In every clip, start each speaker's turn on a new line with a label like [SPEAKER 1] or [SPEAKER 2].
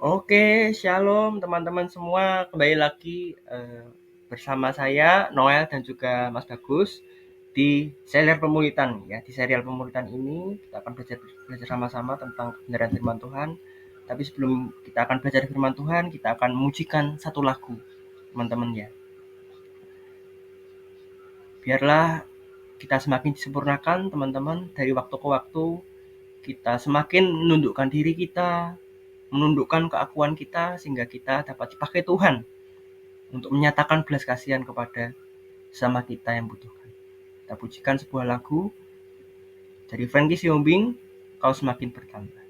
[SPEAKER 1] Oke, shalom teman-teman semua. Kembali lagi bersama saya Noel dan juga Mas Bagus di serial pemuritan ya. Di serial pemuritan ini kita akan belajar sama-sama tentang kebenaran firman Tuhan. Tapi sebelum kita akan belajar firman Tuhan, kita akan memujikan satu lagu, teman-teman ya. Biarlah kita semakin disempurnakan, teman-teman, dari waktu ke waktu. Kita semakin menundukkan diri kita, menundukkan keakuan kita sehingga kita dapat dipakai Tuhan untuk menyatakan belas kasihan kepada sesama kita yang butuhkan. Kita pujikan sebuah lagu dari Frankie Siombing, Kau Semakin Bertambah.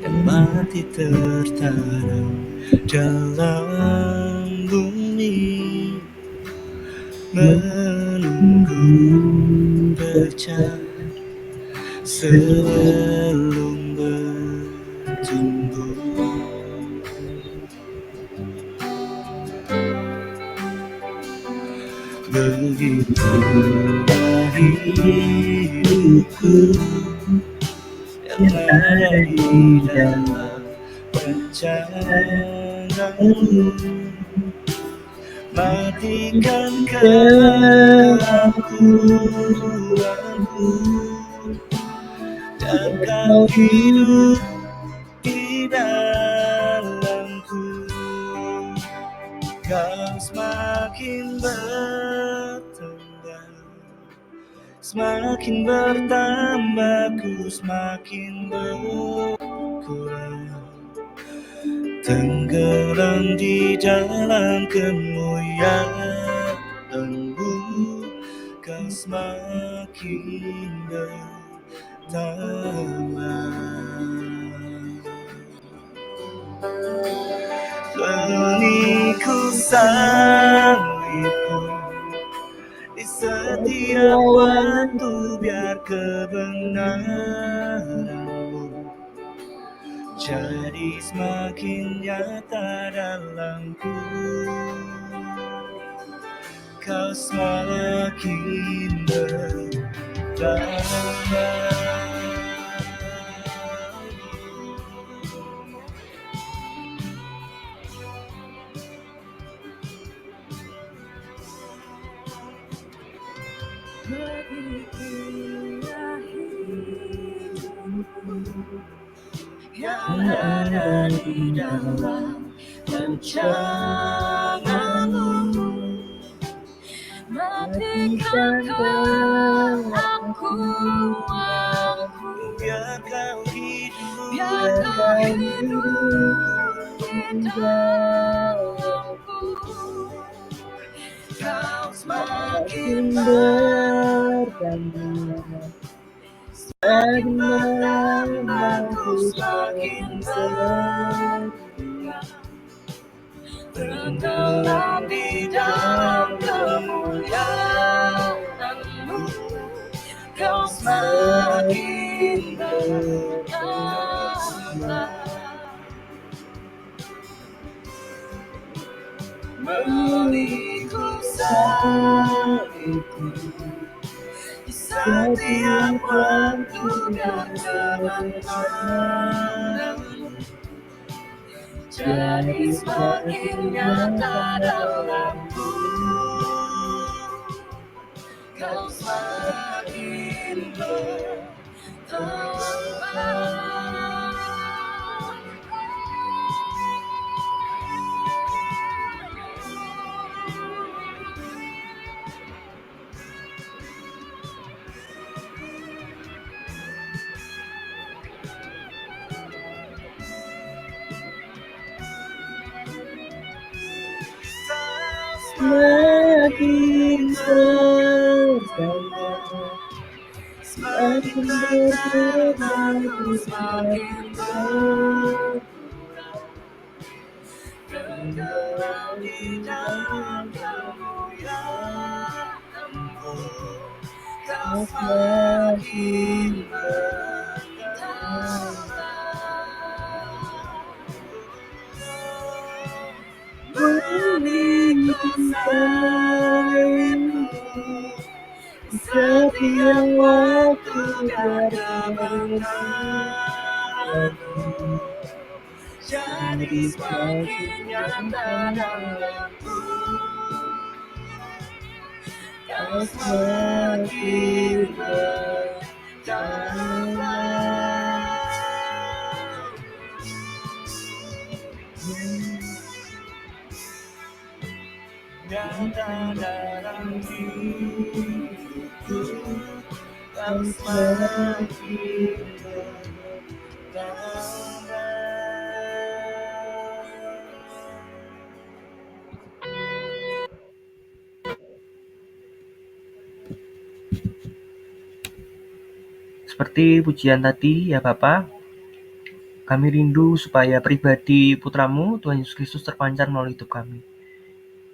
[SPEAKER 2] Yang mati tertanam dalam bumi, menunggu pecah sebelum bertumbuh. Begitulah hidupku yang ada di dalam rencanamu. Matikan kelakuanku dan kau hidup di dalamku. Kau semakin bertambah, semakin bertambah, ku semakin berkurang. Tenggelam di dalam kemuliaan-Mu, kau semakin bertambah. Benihku salibmu di setiap waktu, biar kebenaran-Mu jadi semakin nyata dalamku. Kau semakin bertambah.
[SPEAKER 3] Begitulah hidupku yang ada di dalam rencana-Mu. Matikan kelakuanku,
[SPEAKER 2] Biar kau hidup,
[SPEAKER 3] biar kau hidup di dalamku. Kau semakin bertambah, semakin bertambah, ku semakin berkurang. Tenggelam di dalam kemuliaan-Mu, kau semakin bertambah. Memikul salibmu di setiap waktu, biar kebenaran-Mu jadi semakin nyata dalamku. kau semakin bertambah.
[SPEAKER 2] Semakin bertambah, semakin bertambah, semakin berkurang. Tenggelam di dalam kemuliaan-Mu, kau semakin bertambah. Meninggikan sayangku, setiap waktu kebenaran-Mu jadi semakin nyata dalamku. Kau semakin bertambah. Nyata dalam hidupku, kau semakin bertambah.
[SPEAKER 1] Seperti pujian tadi ya Bapa, kami rindu supaya pribadi putramu Tuhan Yesus Kristus terpancar melalui hidup kami.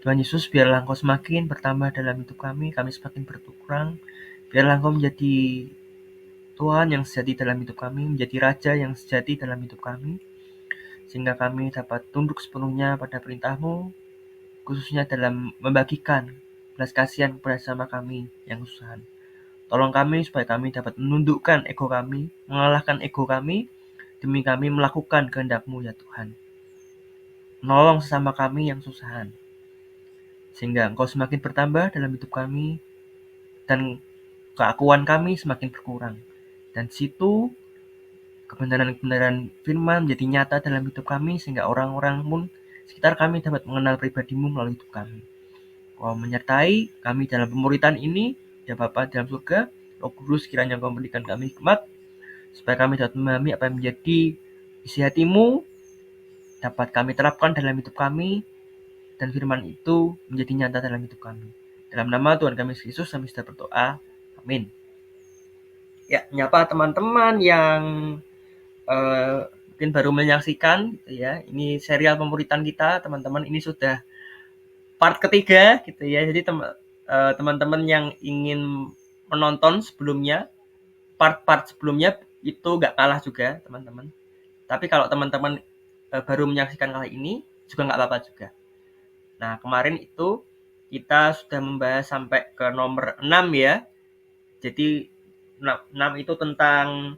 [SPEAKER 1] Tuhan Yesus, biarlah Engkau semakin bertambah dalam hidup kami semakin berkurang. Biarlah Engkau menjadi Tuhan yang sejati dalam hidup kami, menjadi Raja yang sejati dalam hidup kami, sehingga kami dapat tunduk sepenuhnya pada perintah-Mu, khususnya dalam membagikan belas kasihan kepada sesama kami yang kesusahan. Tolong kami supaya kami dapat menundukkan ego kami, mengalahkan ego kami, demi kami melakukan kehendak-Mu ya Tuhan. Menolong sesama kami yang kesusahan, sehingga Engkau semakin bertambah dalam hidup kami, dan keakuan kami semakin berkurang. Dan situ kebenaran-kebenaran firman menjadi nyata dalam hidup kami, sehingga orang-orang pun sekitar kami dapat mengenal pribadi-Mu melalui hidup kami. Kau menyertai kami dalam pemuritan ini, ya Bapa dalam surga. Roh Kudus, kiranya Kau memberikan kami hikmat, supaya kami dapat memahami apa yang menjadi isi hati-Mu, dapat kami terapkan dalam hidup kami, dan firman itu menjadi nyata dalam hidup kami. Dalam nama Tuhan kami Yesus Kristus, kami sudah berdoa. Amin. Ya, menyapa teman-teman yang mungkin baru menyaksikan gitu ya. Ini serial pemuritan kita, teman-teman. Ini sudah part ketiga gitu ya. Jadi teman-teman yang ingin menonton sebelumnya, part-part sebelumnya itu nggak kalah juga teman-teman. Tapi kalau teman-teman baru menyaksikan kali ini juga nggak apa-apa juga. Nah, kemarin itu kita sudah membahas sampai ke nomor 6 ya. Jadi 6 itu tentang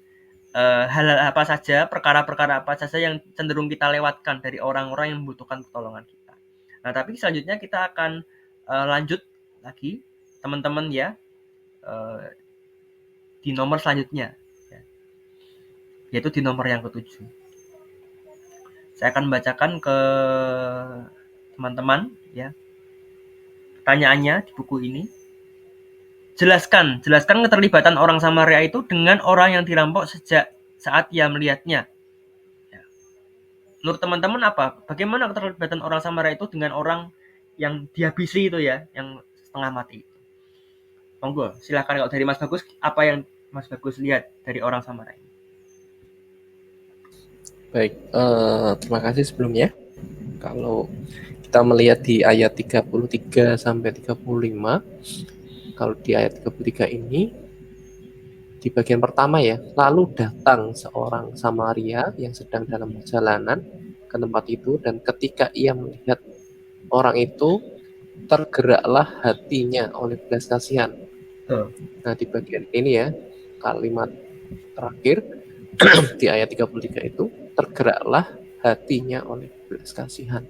[SPEAKER 1] hal-hal apa saja, perkara-perkara apa saja yang cenderung kita lewatkan dari orang-orang yang membutuhkan pertolongan kita. Nah, tapi selanjutnya kita akan lanjut lagi teman-teman ya, di nomor selanjutnya ya, yaitu di nomor yang ke-7. Saya akan membacakan ke teman-teman ya pertanyaannya di buku ini. Jelaskan keterlibatan orang Samaria itu dengan orang yang dirampok sejak saat ia melihatnya. Ya. Menurut teman-teman apa? Bagaimana keterlibatan orang Samaria itu dengan orang yang dihabisi itu ya, yang setengah mati? Monggo, silakan kalau dari Mas Bagus, apa yang Mas Bagus lihat dari orang Samaria ini?
[SPEAKER 4] Baik, terima kasih sebelumnya. Kalau kita melihat di ayat 33 sampai 35, kalau di ayat 33 ini, di bagian pertama ya, lalu datang seorang Samaria yang sedang dalam perjalanan ke tempat itu, dan ketika ia melihat orang itu, tergeraklah hatinya oleh belas kasihan. Nah, di bagian ini ya, kalimat terakhir di ayat 33 itu, tergeraklah hatinya oleh belas kasihan.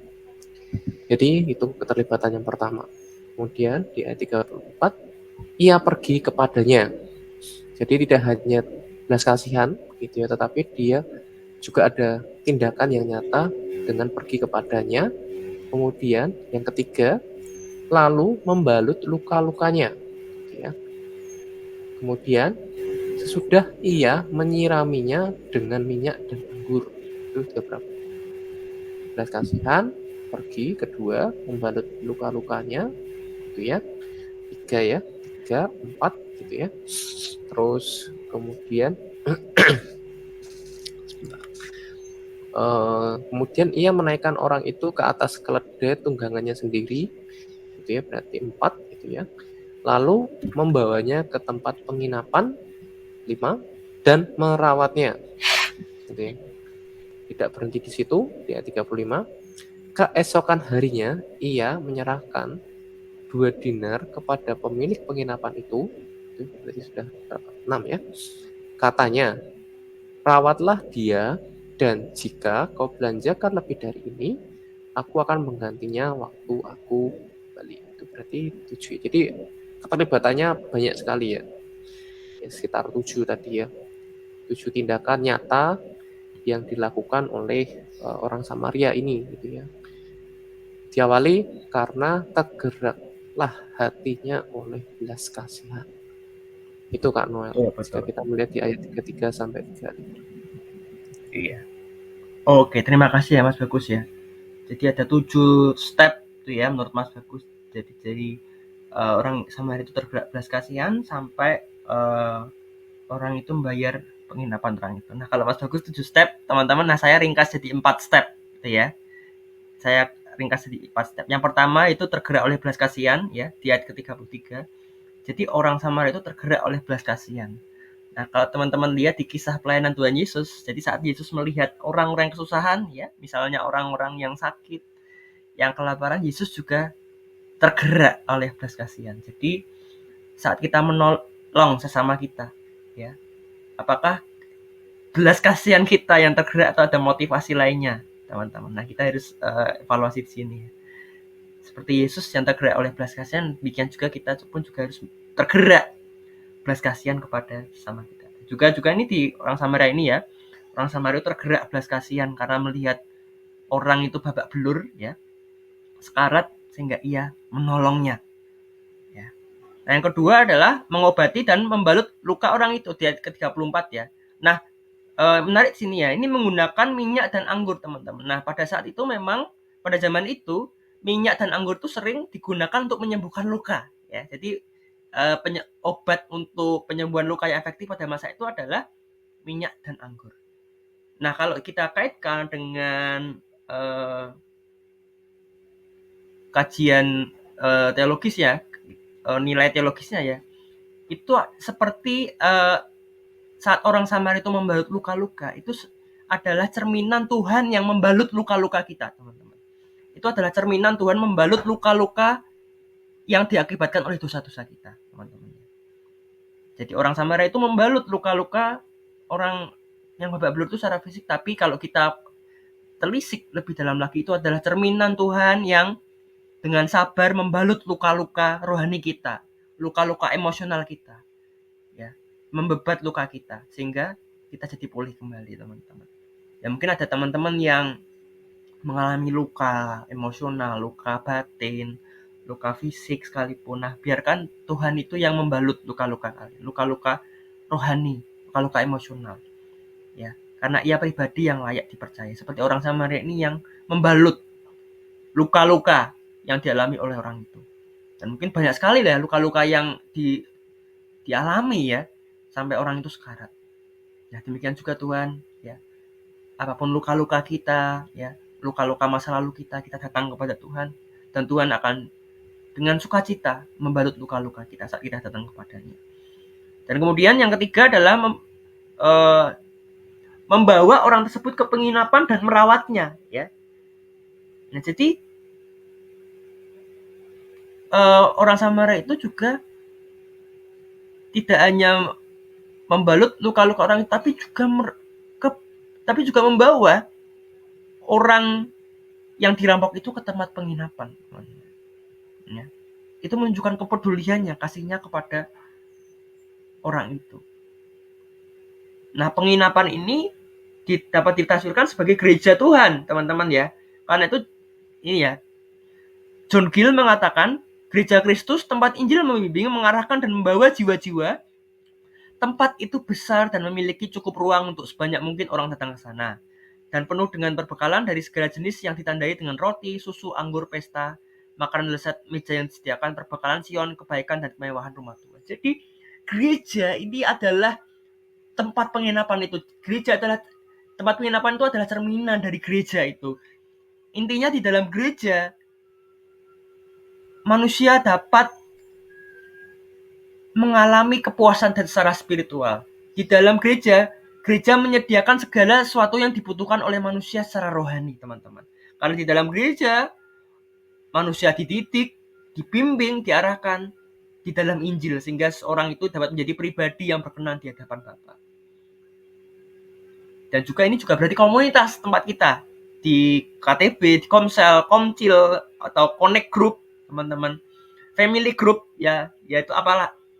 [SPEAKER 4] Jadi itu keterlibatan yang pertama. Kemudian di ayat 34, ia pergi kepadanya. Jadi tidak hanya belas kasihan gitu ya, tetapi dia juga ada tindakan yang nyata dengan pergi kepadanya. Kemudian yang ketiga, lalu membalut luka-lukanya gitu ya. Kemudian sesudah ia menyiraminya dengan minyak dan anggur. Itu sudah berapa? Belas kasihan, pergi, kedua membalut luka-lukanya gitu ya. Tiga ya, tiga, empat gitu ya. Terus kemudian kemudian ia menaikkan orang itu ke atas keledai tunggangannya sendiri, gitu ya, berarti 4 gitu ya. Lalu membawanya ke tempat penginapan 5 dan merawatnya, gitu ya. Tidak berhenti di situ, di ayat 35. Keesokan harinya ia menyerahkan 2 dinar kepada pemilik penginapan itu berarti sudah berapa? 6 ya. Katanya, rawatlah dia, dan jika kau belanjakan lebih dari ini, aku akan menggantinya waktu aku kembali. Itu berarti 7. Jadi keterlibatannya banyak sekali ya. Sekitar 7 tadi ya. 7 tindakan nyata yang dilakukan oleh orang Samaria ini gitu ya. Diawali karena tergeraklah hatinya oleh belas kasihan. Itu Kak Noel. Jika kita melihat di ayat 33 sampai 35.
[SPEAKER 1] Iya. Oke, terima kasih ya Mas Bagus ya. Jadi ada 7 step tuh ya menurut Mas Bagus. Jadi orang Samaria itu tergerak belas kasihan sampai orang itu membayar penginapan orang itu. Nah, kalau Mas Bagus 7 step, teman-teman, nah saya ringkas jadi 4 step gitu ya. Saya ringkas jadi 4 step. Yang pertama itu tergerak oleh belas kasihan ya, di ayat ke-33. Jadi orang Samaria itu tergerak oleh belas kasihan. Nah, kalau teman-teman lihat di kisah pelayanan Tuhan Yesus, jadi saat Yesus melihat orang-orang yang kesusahan, ya, misalnya orang-orang yang sakit, yang kelaparan, Yesus juga tergerak oleh belas kasihan. Jadi saat kita menolong sesama kita, ya, apakah belas kasihan kita yang tergerak atau ada motivasi lainnya, teman-teman? Nah, kita harus evaluasi di sini. Seperti Yesus yang tergerak oleh belas kasihan, demikian juga kita pun juga harus tergerak belas kasihan kepada sesama kita. Juga ini di orang Samaria ini ya, orang Samaria tergerak belas kasihan karena melihat orang itu babak belur ya, sekarat, sehingga ia menolongnya ya. Nah, yang kedua adalah mengobati dan membalut luka orang itu di ayat ke-34 ya. Nah, menarik sini ya, ini menggunakan minyak dan anggur teman-teman. Nah, pada saat itu memang pada zaman itu minyak dan anggur itu sering digunakan untuk menyembuhkan luka ya. Jadi obat untuk penyembuhan luka yang efektif pada masa itu adalah minyak dan anggur. Nah, kalau kita kaitkan dengan kajian teologis ya, nilai teologisnya ya, itu seperti saat orang Samaria itu membalut luka-luka, itu adalah cerminan Tuhan yang membalut luka-luka kita, teman-teman. Itu adalah cerminan Tuhan membalut luka-luka yang diakibatkan oleh dosa-dosa kita, teman-teman. Jadi orang Samaria itu membalut luka-luka orang yang babak belur itu secara fisik, tapi kalau kita telisik lebih dalam lagi, itu adalah cerminan Tuhan yang dengan sabar membalut luka-luka rohani kita, luka-luka emosional kita, ya, membebat luka kita sehingga kita jadi pulih kembali, teman-teman. Ya, mungkin ada teman-teman yang mengalami luka emosional, luka batin, luka fisik sekalipun. Nah, biarkan Tuhan itu yang membalut luka-luka kalian, luka-luka rohani, luka-luka emosional. Ya, karena ia pribadi yang layak dipercaya. Seperti orang Samaria ini yang membalut luka-luka yang dialami oleh orang itu. Dan mungkin banyak sekali lah luka-luka yang dialami ya sampai orang itu sekarat. Ya, demikian juga Tuhan ya. Apapun luka-luka kita ya, luka-luka masa lalu kita datang kepada Tuhan, dan Tuhan akan dengan sukacita membalut luka-luka kita saat kita datang kepadanya. Dan kemudian yang ketiga adalah membawa orang tersebut ke penginapan dan merawatnya ya. Nah, jadi orang Samaria itu juga tidak hanya membalut luka-luka orang, tapi juga membawa orang yang dirampok itu ke tempat penginapan. Ya. itu menunjukkan kepeduliannya, kasihnya kepada orang itu. Nah, penginapan ini dapat ditafsirkan sebagai gereja Tuhan, teman-teman ya. Karena itu ini ya, John Gill mengatakan, gereja Kristus tempat Injil membimbing, mengarahkan dan membawa jiwa-jiwa. Tempat itu besar dan memiliki cukup ruang untuk sebanyak mungkin orang datang ke sana. Dan penuh dengan perbekalan dari segala jenis yang ditandai dengan roti, susu, anggur, pesta, makanan lezat, meja yang disediakan, perbekalan Sion, kebaikan dan kemewahan rumah Tuhan. Jadi gereja ini adalah tempat penginapan itu. Gereja adalah tempat penginapan itu adalah cerminan dari gereja itu. Intinya di dalam gereja manusia dapat mengalami kepuasan dan secara spiritual. Di dalam gereja, gereja menyediakan segala sesuatu yang dibutuhkan oleh manusia secara rohani, teman-teman. Karena di dalam gereja, manusia dididik, dibimbing, diarahkan di dalam Injil, sehingga seorang itu dapat menjadi pribadi yang berkenan di hadapan Bapa. Dan juga ini juga berarti komunitas tempat kita. Di KTB, di Komsel, Komcil, atau Connect Group, teman-teman. Family Group, ya, yaitu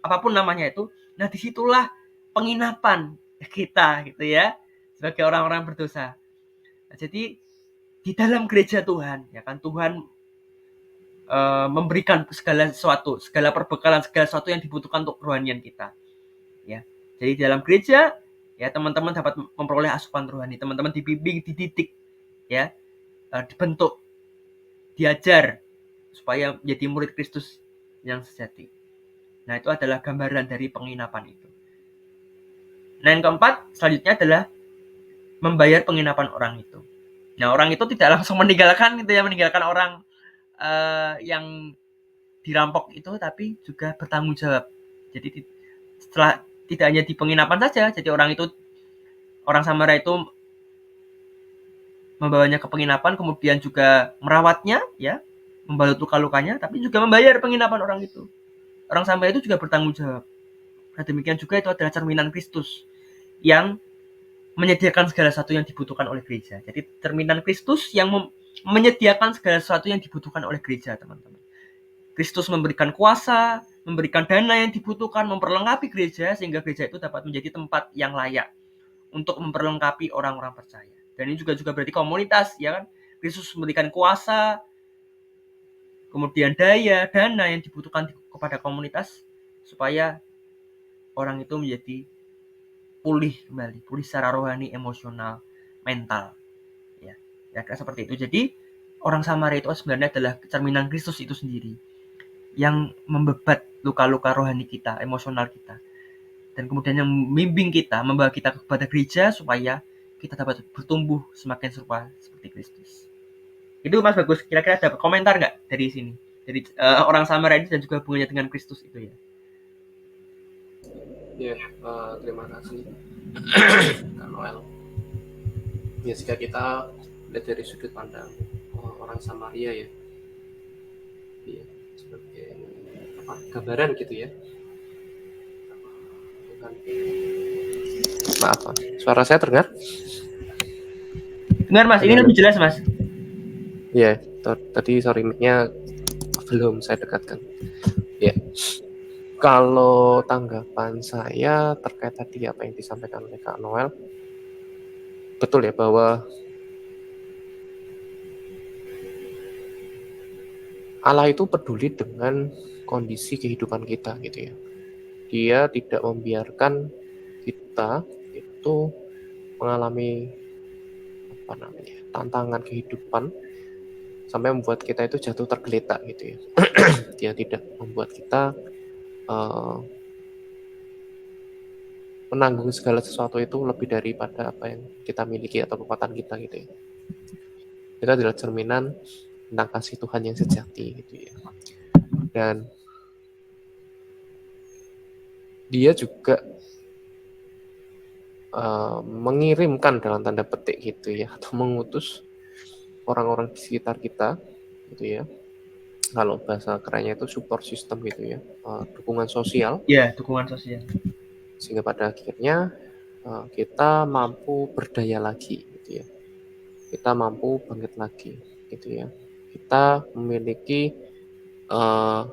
[SPEAKER 1] apapun namanya itu. Nah, disitulah penginapan kita gitu ya, sebagai orang-orang berdosa. Nah, jadi di dalam gereja Tuhan, ya kan, Tuhan memberikan segala sesuatu, segala perbekalan, segala sesuatu yang dibutuhkan untuk kerohanian kita. Ya, jadi di dalam gereja, ya teman-teman dapat memperoleh asupan rohani, teman-teman dibimbing, dididik, ya, dibentuk, diajar supaya menjadi murid Kristus yang sejati. Nah, itu adalah gambaran dari penginapan itu. Nah, yang keempat, selanjutnya adalah membayar penginapan orang itu. Nah, orang itu tidak langsung meninggalkan gitu ya, meninggalkan orang yang dirampok itu, tapi juga bertanggung jawab. Jadi setelah tidak hanya di penginapan saja, jadi orang Samaria itu membawanya ke penginapan, kemudian juga merawatnya, ya, membalut luka-lukanya, tapi juga membayar penginapan orang itu. Orang Samaria itu juga bertanggung jawab. Nah, demikian juga itu adalah cerminan Kristus yang menyediakan segala sesuatu yang dibutuhkan oleh gereja. Jadi cerminan Kristus yang menyediakan segala sesuatu yang dibutuhkan oleh gereja, teman-teman. Kristus memberikan kuasa, memberikan dana yang dibutuhkan, memperlengkapi gereja, sehingga gereja itu dapat menjadi tempat yang layak untuk memperlengkapi orang-orang percaya. Dan ini juga berarti komunitas, ya kan? Kristus memberikan kuasa, kemudian dana yang dibutuhkan kepada komunitas, supaya orang itu menjadi pulih kembali, pulih secara rohani, emosional, mental, ya seperti itu. Jadi orang Samaria itu sebenarnya adalah cerminan Kristus itu sendiri, yang membebat luka-luka rohani kita, emosional kita, dan kemudian yang membimbing kita, membawa kita kepada gereja supaya kita dapat bertumbuh semakin serupa seperti Kristus. Itu Mas Bagus, kira-kira ada komentar nggak dari sini, dari orang Samaria ini dan juga hubungannya dengan Kristus itu ya?
[SPEAKER 4] Ya, terima kasih Kak Noel. Ya, jika kita lihat dari sudut pandang orang Samaria ya, sebagai gambaran gitu ya. Maaf, suara saya terdengar?
[SPEAKER 1] Dengar Mas, ini lebih jelas Mas.
[SPEAKER 4] Ya, tadi sorry mic-nya belum saya dekatkan. Ya. Kalau tanggapan saya terkait tadi apa yang disampaikan oleh Kak Noel, betul ya bahwa Allah itu peduli dengan kondisi kehidupan kita gitu ya. Dia tidak membiarkan kita itu mengalami tantangan kehidupan sampai membuat kita itu jatuh tergeletak gitu ya. Dia tidak membuat kita menanggung segala sesuatu itu lebih daripada apa yang kita miliki atau kekuatan kita gitu ya. Itu adalah cerminan tentang kasih Tuhan yang sejati gitu ya. Dan dia juga mengirimkan dalam tanda petik gitu ya, atau mengutus orang-orang di sekitar kita gitu ya. Kalau bahasa kerennya itu support system gitu ya, dukungan sosial.
[SPEAKER 1] Ya, dukungan sosial.
[SPEAKER 4] Sehingga pada akhirnya kita mampu berdaya lagi gitu ya. Kita mampu bangkit lagi gitu ya. Kita memiliki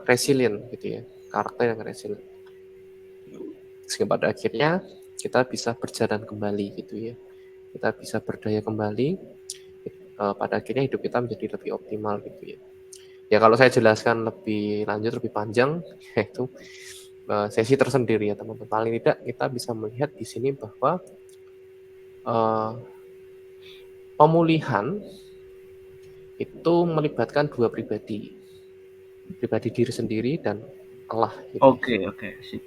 [SPEAKER 4] resilient gitu ya, karakter yang resilient. Sehingga pada akhirnya kita bisa berjalan kembali gitu ya, kita bisa berdaya kembali, pada akhirnya hidup kita menjadi lebih optimal gitu ya. Ya kalau saya jelaskan lebih lanjut, lebih panjang, yaitu sesi tersendiri ya teman-teman. Paling tidak kita bisa melihat di sini bahwa pemulihan itu melibatkan dua pribadi diri sendiri dan Allah gitu.
[SPEAKER 1] Oke, sip.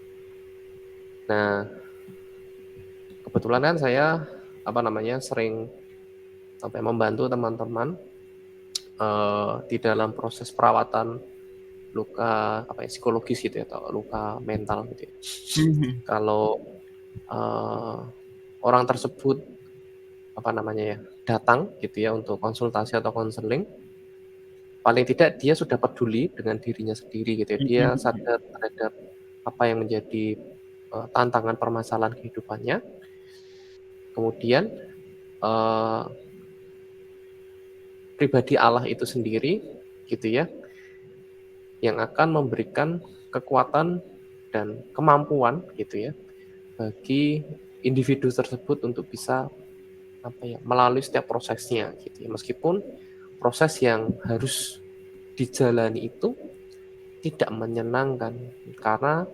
[SPEAKER 4] Nah, kebetulan kan saya sering membantu teman-teman di dalam proses perawatan luka psikologis gitu ya, atau luka mental gitu ya. Kalau orang tersebut datang gitu ya untuk konsultasi atau konseling, paling tidak dia sudah peduli dengan dirinya sendiri gitu ya. Dia sadar terhadap apa yang menjadi tantangan permasalahan kehidupannya. Kemudian pribadi Allah itu sendiri gitu ya, yang akan memberikan kekuatan dan kemampuan gitu ya bagi individu tersebut untuk bisa melalui setiap prosesnya gitu ya. Meskipun proses yang harus dijalani itu tidak menyenangkan, karena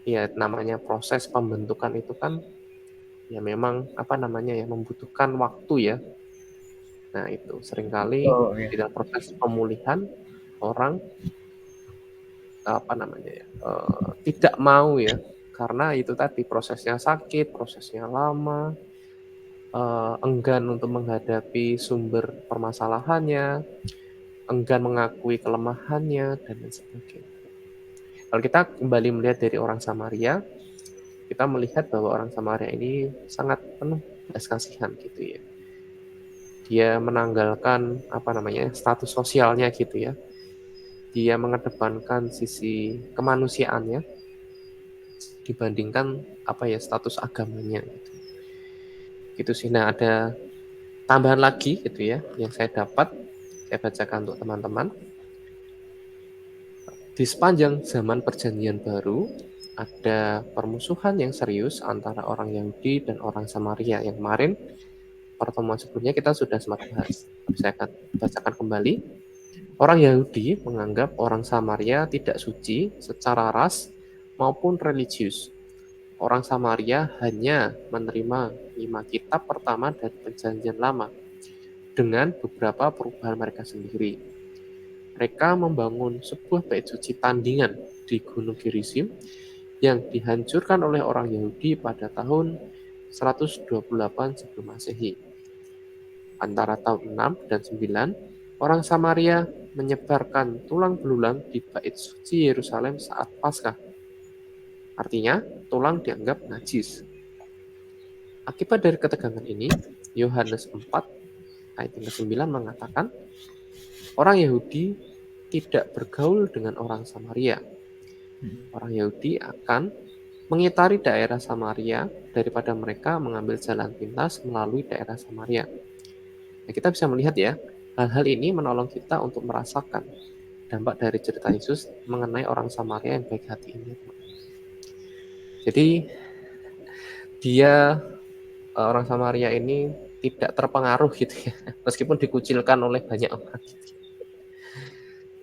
[SPEAKER 4] ya namanya proses pembentukan itu kan ya memang membutuhkan waktu ya. Nah itu seringkali di dalam proses pemulihan orang tidak mau ya, karena itu tadi prosesnya sakit, prosesnya lama, enggan untuk menghadapi sumber permasalahannya, enggan mengakui kelemahannya, dan lain sebagainya. Kalau kita kembali melihat dari orang Samaria, kita melihat bahwa orang Samaria ini sangat penuh belas kasihan gitu ya. Dia menanggalkan status sosialnya gitu ya. Dia mengedepankan sisi kemanusiaannya dibandingkan status agamanya gitu. Gitu sih. Nah, ada tambahan lagi gitu ya yang saya bacakan untuk teman-teman. Di sepanjang zaman Perjanjian Baru ada permusuhan yang serius antara orang Yahudi dan orang Samaria. Yang kemarin pertemuan sebelumnya kita sudah sempat bahas. Saya akan bacakan kembali. Orang Yahudi menganggap orang Samaria tidak suci secara ras maupun religius. Orang Samaria hanya menerima 5 kitab pertama dari Perjanjian Lama dengan beberapa perubahan mereka sendiri. Mereka membangun sebuah bait suci tandingan di Gunung Gerizim yang dihancurkan oleh orang Yahudi pada tahun 128 sebelum Masehi. Antara tahun 6 dan 9, orang Samaria menyebarkan tulang belulang di bait suci Yerusalem saat Paskah. Artinya, tulang dianggap najis. Akibat dari ketegangan ini, Yohanes 4 ayat 9 mengatakan, orang Yahudi tidak bergaul dengan orang Samaria. Orang Yahudi akan mengitari daerah Samaria daripada mereka mengambil jalan pintas melalui daerah Samaria. Nah, kita bisa melihat ya, hal-hal ini menolong kita untuk merasakan dampak dari cerita Yesus mengenai orang Samaria yang baik hati ini. Jadi dia orang Samaria ini tidak terpengaruh gitu ya, meskipun dikucilkan oleh banyak orang.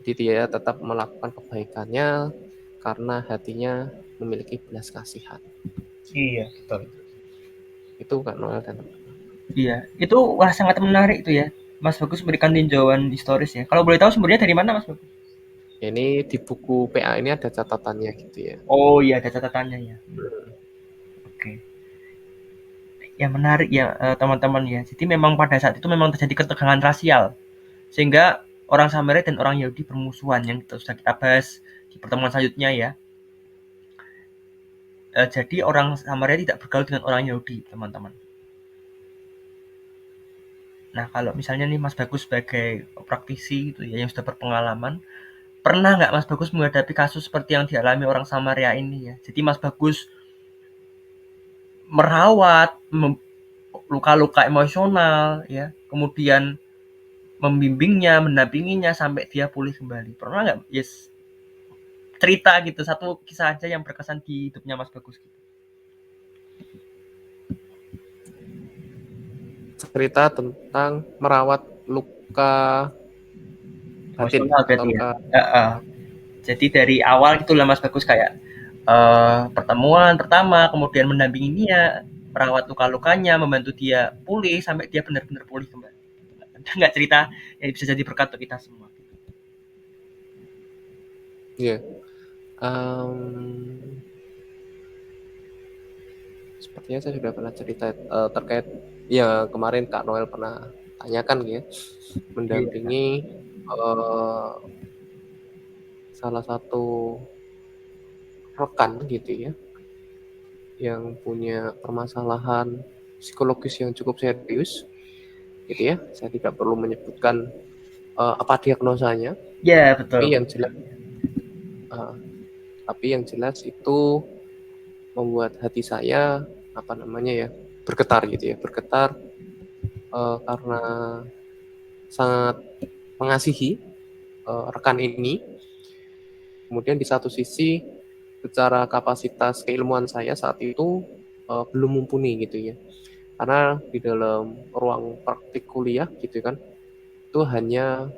[SPEAKER 4] Jadi dia tetap melakukan kebaikannya karena hatinya memiliki belas kasihan.
[SPEAKER 1] Iya, betul.
[SPEAKER 4] Itu Kak Noel dan teman-teman.
[SPEAKER 1] Iya, itu sangat menarik itu ya. Mas Bagus berikan tinjauan historis ya. Kalau boleh tahu sumbernya dari mana Mas Bagus?
[SPEAKER 4] Ini di buku PA ini ada catatannya gitu ya.
[SPEAKER 1] Oh iya, ada catatannya ya. Oke. Ya menarik ya teman-teman ya. Jadi memang pada saat itu memang terjadi ketegangan rasial. Sehingga orang Samaria dan orang Yahudi bermusuhan yang sudah kita bahas di pertemuan selanjutnya ya. Jadi orang Samaria tidak bergaul dengan orang Yahudi, teman-teman. Nah, kalau misalnya nih Mas Bagus sebagai praktisi gitu ya yang sudah berpengalaman, pernah nggak Mas Bagus menghadapi kasus seperti yang dialami orang Samaria ini ya? Jadi Mas Bagus merawat luka-luka emosional ya, kemudian membimbingnya, mendampinginya sampai dia pulih kembali. Pernah nggak yes cerita gitu, satu kisah aja yang berkesan di hidupnya Mas Bagus gitu?
[SPEAKER 4] Cerita tentang merawat luka batin
[SPEAKER 1] Emosional berarti ya.
[SPEAKER 4] ataukah
[SPEAKER 1] Jadi dari awal gitu lah Mas Bagus kayak pertemuan pertama, kemudian mendampingi dia, merawat luka-lukanya, membantu dia pulih sampai dia benar-benar pulih kembali. Ada nggak cerita yang bisa jadi berkat untuk kita semua?
[SPEAKER 4] ya sepertinya saya sudah pernah cerita terkait ya kemarin Kak Noel pernah tanyakan ya, mendampingi salah satu rekan gitu ya yang punya permasalahan psikologis yang cukup serius gitu ya. Saya tidak perlu menyebutkan apa diagnosanya,
[SPEAKER 1] Ya betul.
[SPEAKER 4] tapi yang jelas itu membuat hati saya bergetar gitu ya, bergetar karena sangat mengasihi rekan ini. Kemudian di satu sisi secara kapasitas keilmuan saya saat itu belum mumpuni gitu ya, karena di dalam ruang praktik kuliah gitu kan itu hanya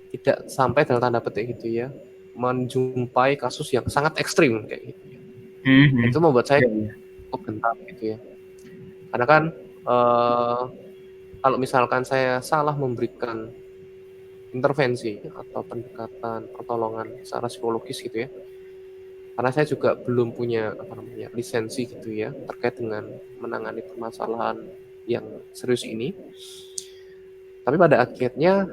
[SPEAKER 4] tidak sampai dalam tanda petik gitu ya menjumpai kasus yang sangat ekstrim kayak gitu ya. Dan itu membuat saya cukup gentar gitu ya, karena kan kalau misalkan saya salah memberikan intervensi atau pendekatan pertolongan secara psikologis gitu ya, karena saya juga belum punya lisensi gitu ya terkait dengan menangani permasalahan yang serius ini. Tapi pada akhirnya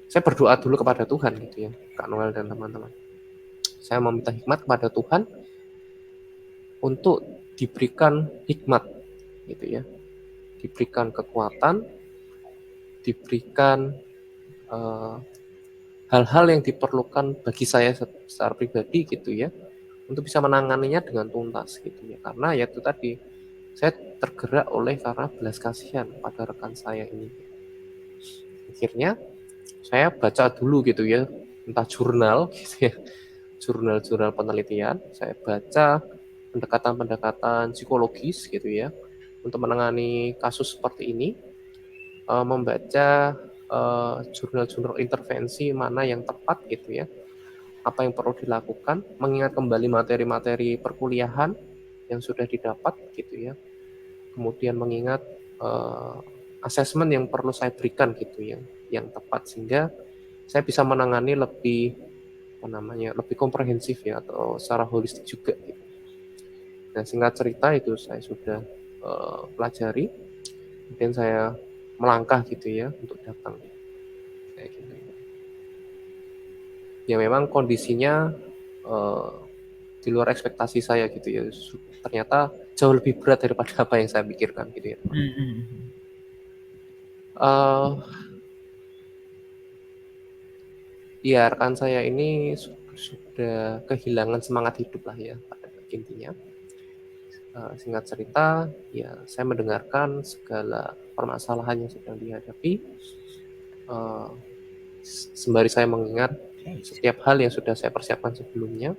[SPEAKER 4] saya berdoa dulu kepada Tuhan gitu ya, Kak Noel dan teman-teman. Saya meminta hikmat kepada Tuhan untuk diberikan hikmat gitu ya, diberikan kekuatan, diberikan hal-hal yang diperlukan bagi saya secara pribadi gitu ya, untuk bisa menanganinya dengan tuntas gitu ya. Karena ya itu tadi, saya tergerak karena belas kasihan pada rekan saya ini. Akhirnya saya baca dulu gitu ya, entah jurnal gitu ya, jurnal-jurnal penelitian, saya baca pendekatan-pendekatan psikologis gitu ya untuk menangani kasus seperti ini, membaca jurnal-jurnal intervensi mana yang tepat gitu ya, apa yang perlu dilakukan, mengingat kembali materi-materi perkuliahan yang sudah didapat gitu ya, kemudian mengingat asesmen yang perlu saya berikan gitu ya, yang tepat sehingga saya bisa menangani lebih lebih komprehensif ya atau secara holistik juga gitu. Nah, singkat cerita itu saya sudah pelajari, kemudian saya melangkah gitu ya untuk datang kayak gitu. Ya memang kondisinya di luar ekspektasi saya gitu ya, ternyata jauh lebih berat daripada apa yang saya pikirkan gitu ya. Ya rekan saya ini sudah kehilangan semangat hidup lah ya pada intinya. Singkat cerita, ya saya mendengarkan segala permasalahan yang sedang dihadapi, sembari saya mengingat setiap hal yang sudah saya persiapkan sebelumnya,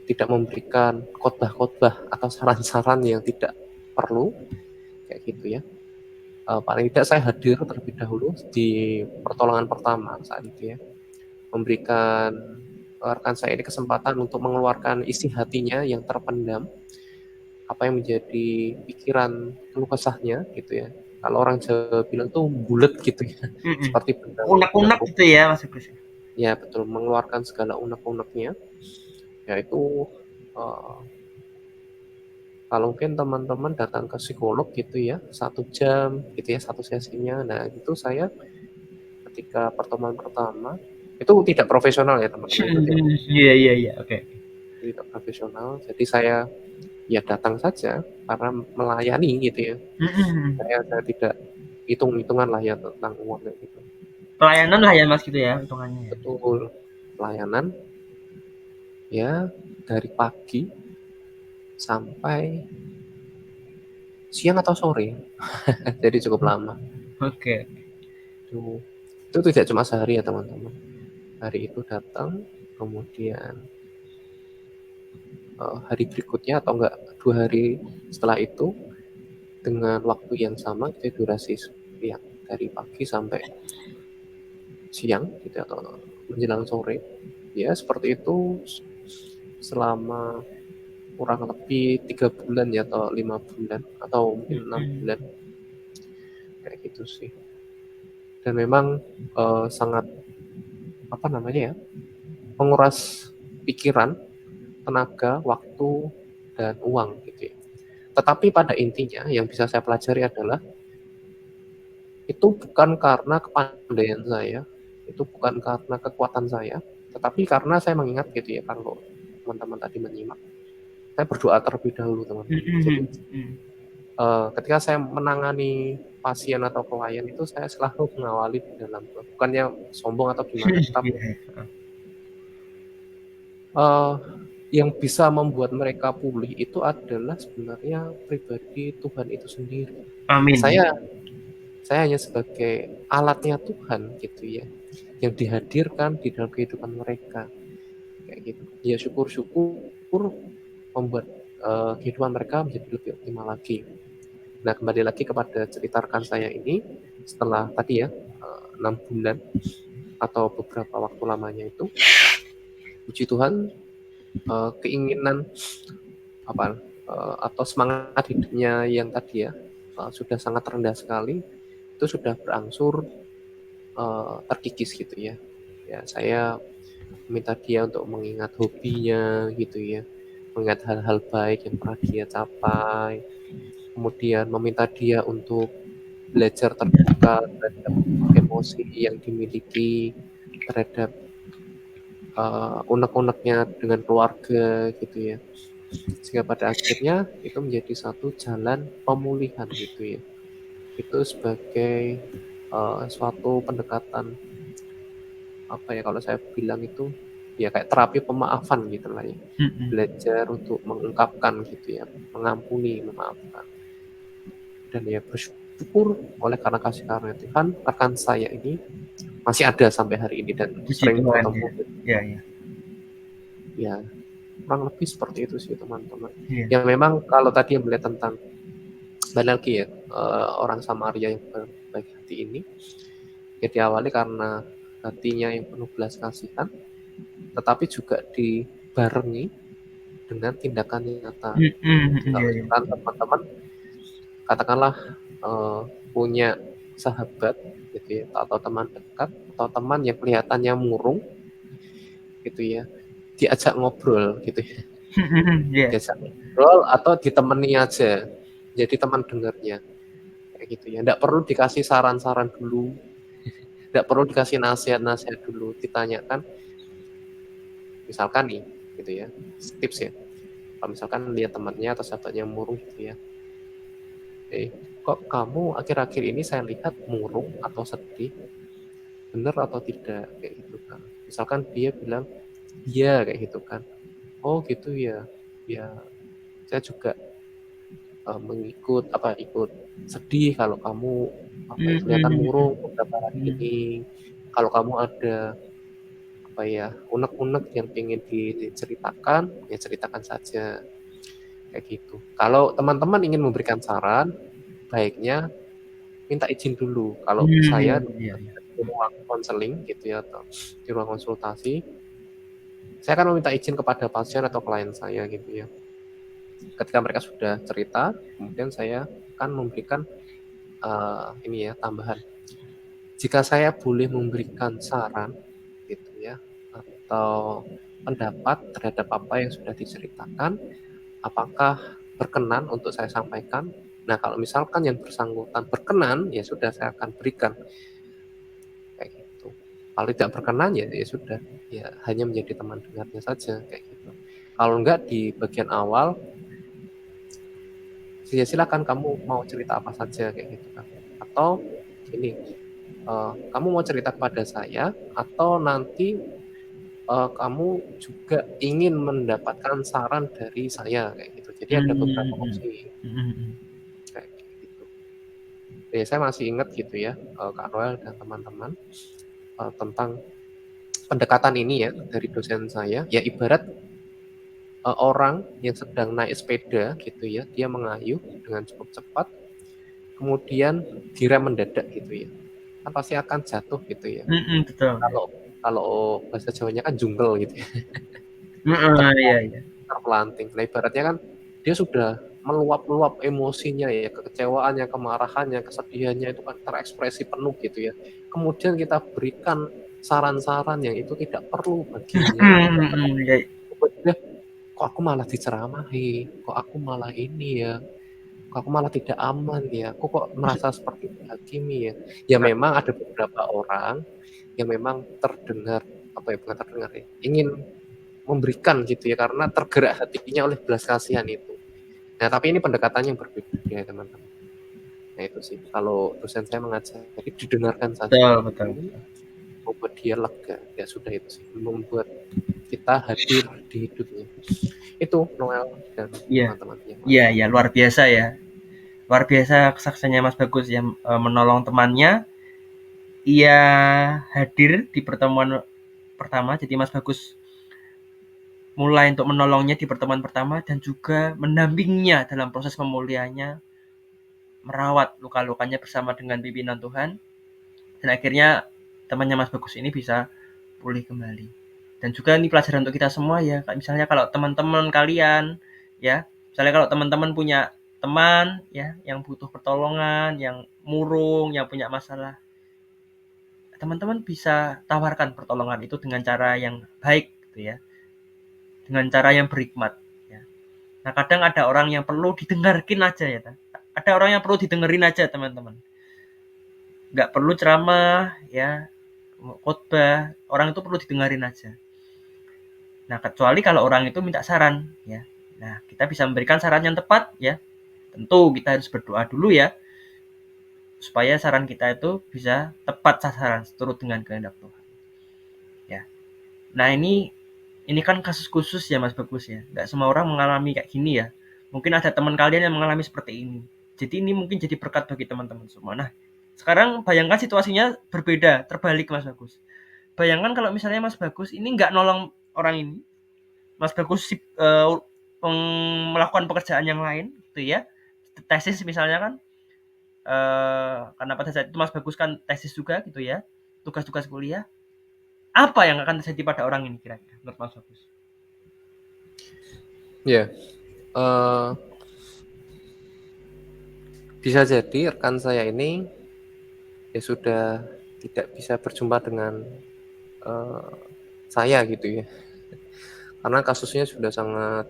[SPEAKER 4] tidak memberikan khotbah-khotbah atau saran-saran yang tidak perlu kayak gitu ya. Paling tidak saya hadir terlebih dahulu di pertolongan pertama saat itu ya, memberikan rekan saya ini kesempatan untuk mengeluarkan isi hatinya yang terpendam, apa yang menjadi pikiran keluh kesahnya gitu ya. Kalau orang Jawa bilang tuh bulet gitu ya, seperti
[SPEAKER 1] unek-unek gitu ya Mas Agus.
[SPEAKER 4] Ya betul, mengeluarkan segala unek-uneknya, yaitu kalau mungkin teman-teman datang ke psikolog gitu ya 1 jam gitu ya satu sesinya. Nah itu saya ketika pertemuan pertama itu tidak profesional ya teman-teman, itu
[SPEAKER 1] Iya oke.
[SPEAKER 4] tidak profesional. Jadi saya ya datang saja karena melayani gitu ya. Saya tidak hitung-hitungan lah ya tentang uang kayak gitu.
[SPEAKER 1] Pelayanan lah ya Mas gitu ya hitungannya.
[SPEAKER 4] Betul, pelayanan ya dari pagi sampai siang atau sore. Jadi cukup lama.
[SPEAKER 1] Oke.
[SPEAKER 4] Itu tidak cuma sehari ya teman-teman. Hari itu datang, kemudian hari berikutnya atau enggak 2 hari setelah itu dengan waktu yang sama, jadi durasi yang dari pagi sampai siang gitu atau menjelang sore. Ya seperti itu selama kurang lebih 3 bulan ya atau 5 bulan atau mungkin 6 bulan kayak gitu sih. Dan memang sangat apa namanya ya, menguras pikiran, tenaga, waktu, dan uang gitu ya. Tetapi pada intinya yang bisa saya pelajari adalah itu bukan karena kepandaian saya, itu bukan karena kekuatan saya, tetapi karena saya mengingat gitu ya, kalau teman-teman tadi menyimak, saya berdoa terlebih dahulu teman-teman. Jadi ketika saya menangani pasien atau klien itu saya selalu mengawali di dalam doa. Bukannya sombong atau gimana, tetapi yang bisa membuat mereka pulih itu adalah sebenarnya pribadi Tuhan itu sendiri.
[SPEAKER 1] Amin.
[SPEAKER 4] Saya hanya sebagai alatnya Tuhan gitu ya, yang dihadirkan di dalam kehidupan mereka kayak gitu. Ya syukur membuat kehidupan mereka menjadi lebih optimal lagi. Nah kembali lagi kepada cerita rekan saya ini, setelah tadi ya 6 bulan atau beberapa waktu lamanya itu, puji Tuhan keinginan apa atau semangat hidupnya yang tadi ya sudah sangat rendah sekali, itu sudah berangsur terkikis gitu ya. Ya saya minta dia untuk mengingat hobinya gitu ya, mengingat hal-hal baik yang pernah dia capai, kemudian meminta dia untuk belajar terbuka terhadap emosi yang dimiliki, terhadap unek-uneknya dengan keluarga gitu ya, sehingga pada akhirnya itu menjadi satu jalan pemulihan gitu ya. Itu sebagai suatu pendekatan apa ya, kalau saya bilang itu ya kayak terapi pemaafan gitu lah ya. Belajar untuk mengungkapkan gitu ya, mengampuni, memaafkan. Dan ya bersyukur oleh karena kasih karunia Tuhan, rekan saya ini masih ada sampai hari ini dan sering bertemu. Ya kurang lebih seperti itu sih teman-teman. Ya memang kalau tadi yang melihat tentang lagi ya orang Samaria yang berbaik hati ini, ya diawali karena hatinya yang penuh belas kasihan, tetapi juga dibarengi dengan tindakan nyata. Kalau misalkan teman-teman katakanlah punya sahabat gitu ya, atau teman dekat atau teman yang kelihatannya murung gitu ya, diajak ngobrol gitu ya. Diajak ngobrol atau ditemani aja, jadi teman dengarnya kayak gitu ya. Nggak perlu dikasih saran-saran dulu, nggak perlu dikasih nasihat-nasihat dulu, ditanyakan misalkan nih gitu ya, tips ya, kalau misalkan lihat temannya atau sahabatnya murung gitu ya, kok kamu akhir-akhir ini saya lihat murung atau sedih, bener atau tidak kayak gitu kan. Misalkan dia bilang iya kayak gitu kan, oh gitu ya, ya saya juga ikut sedih kalau kamu kelihatan murung beberapa hari ini. Kalau kamu ada unek-unek yang ingin diceritakan, ya ceritakan saja kayak gitu. Kalau teman-teman ingin memberikan saran, baiknya minta izin dulu. Kalau saya di ruang konseling gitu ya, atau di ruang konsultasi, saya akan meminta izin kepada pasien atau klien saya gitu ya. Ketika mereka sudah cerita, kemudian saya akan memberikan tambahan. Jika saya boleh memberikan saran gitu ya, atau pendapat terhadap apa yang sudah diceritakan, apakah berkenan untuk saya sampaikan? Nah, kalau misalkan yang bersangkutan berkenan, ya sudah saya akan berikan kayak gitu. Kalau tidak berkenan ya sudah, ya hanya menjadi teman dengarnya saja kayak gitu. Kalau enggak di bagian awal, ya silakan kamu mau cerita apa saja kayak gitu kan. Atau ini, kamu mau cerita kepada saya atau nanti kamu juga ingin mendapatkan saran dari saya kayak gitu. Jadi ada beberapa opsi kayak Ya, saya masih ingat gitu ya, Kak Noel dan teman-teman, tentang pendekatan ini ya dari dosen saya. Ya ibarat orang yang sedang naik sepeda gitu ya, dia mengayuh dengan cukup cepat, kemudian direm mendadak gitu ya, kan pasti akan jatuh gitu ya.
[SPEAKER 1] Betul.
[SPEAKER 4] Kalau kalau bahasa Jawanya kan jungle gitu ya,
[SPEAKER 1] Iya, iya.
[SPEAKER 4] terpelanting. Nah ibaratnya kan dia sudah meluap-luap emosinya ya, kekecewaannya, kemarahannya, kesedihannya itu kan terekspresi penuh gitu ya. Kemudian kita berikan saran-saran yang itu tidak perlu baginya.
[SPEAKER 1] Iya.
[SPEAKER 4] Kemudian, kok aku malah diceramahi, kok aku malah ini ya, kok aku malah tidak aman ya, kok merasa seperti dihakimi ya. Ya memang ada beberapa orang yang memang terdengar, apa ya, bukan terdengar ya, ingin memberikan gitu ya, karena tergerak hatinya oleh belas kasihan itu. Nah, tapi ini pendekatannya yang berbeda ya teman-teman. Nah itu sih, kalau dosen saya mengajari didengarkan saja
[SPEAKER 1] Betul, betul,
[SPEAKER 4] dulu,
[SPEAKER 1] betul.
[SPEAKER 4] membuat dia lega, ya sudah itu sih, membuat kita hadir di hidupnya. Itu Noel dan
[SPEAKER 1] Iya,
[SPEAKER 4] teman-teman yang lain.
[SPEAKER 1] iya, iya, luar biasa ya. Luar biasa kesaksiannya Mas Bagus yang menolong temannya. Ia hadir di pertemuan pertama, jadi Mas Bagus mulai untuk menolongnya di pertemuan pertama dan juga mendampinginya dalam proses pemulihannya, merawat luka-lukanya bersama dengan pimpinan Tuhan, dan akhirnya temannya Mas Bagus ini bisa pulih kembali. Dan juga ini pelajaran untuk kita semua ya, misalnya kalau teman-teman kalian ya, misalnya kalau teman-teman punya teman ya yang butuh pertolongan, yang murung, yang punya masalah, teman-teman bisa tawarkan pertolongan itu dengan cara yang baik gitu ya, dengan cara yang berhikmat ya. Nah, kadang ada orang yang perlu didengarkan aja ya. Ada orang yang perlu didengerin aja, teman-teman. Nggak perlu ceramah ya, khotbah, orang itu perlu didengarin aja. Nah, kecuali kalau orang itu minta saran ya. Nah, kita bisa memberikan saran yang tepat ya. Tentu kita harus berdoa dulu ya, supaya saran kita itu bisa tepat sasaran, seturut dengan kehendak Tuhan. Ya. Nah, ini kan kasus khusus ya Mas Bagus ya. Nggak semua orang mengalami kayak gini ya. Mungkin ada teman kalian yang mengalami seperti ini. Jadi ini mungkin jadi berkat bagi teman-teman semua. Nah, sekarang bayangkan situasinya berbeda, terbalik Mas Bagus. Bayangkan kalau misalnya Mas Bagus ini nggak nolong orang ini, Mas Bagus melakukan pekerjaan yang lain, gitu ya. Tesis misalnya kan, karena pada saat itu Mas Bagus kan tesis juga gitu ya, tugas-tugas kuliah. Apa yang akan terjadi pada orang ini kira-kira menurut Mas Bagus?
[SPEAKER 4] Ya, bisa jadi rekan saya ini ya sudah tidak bisa berjumpa dengan saya gitu ya, karena kasusnya sudah sangat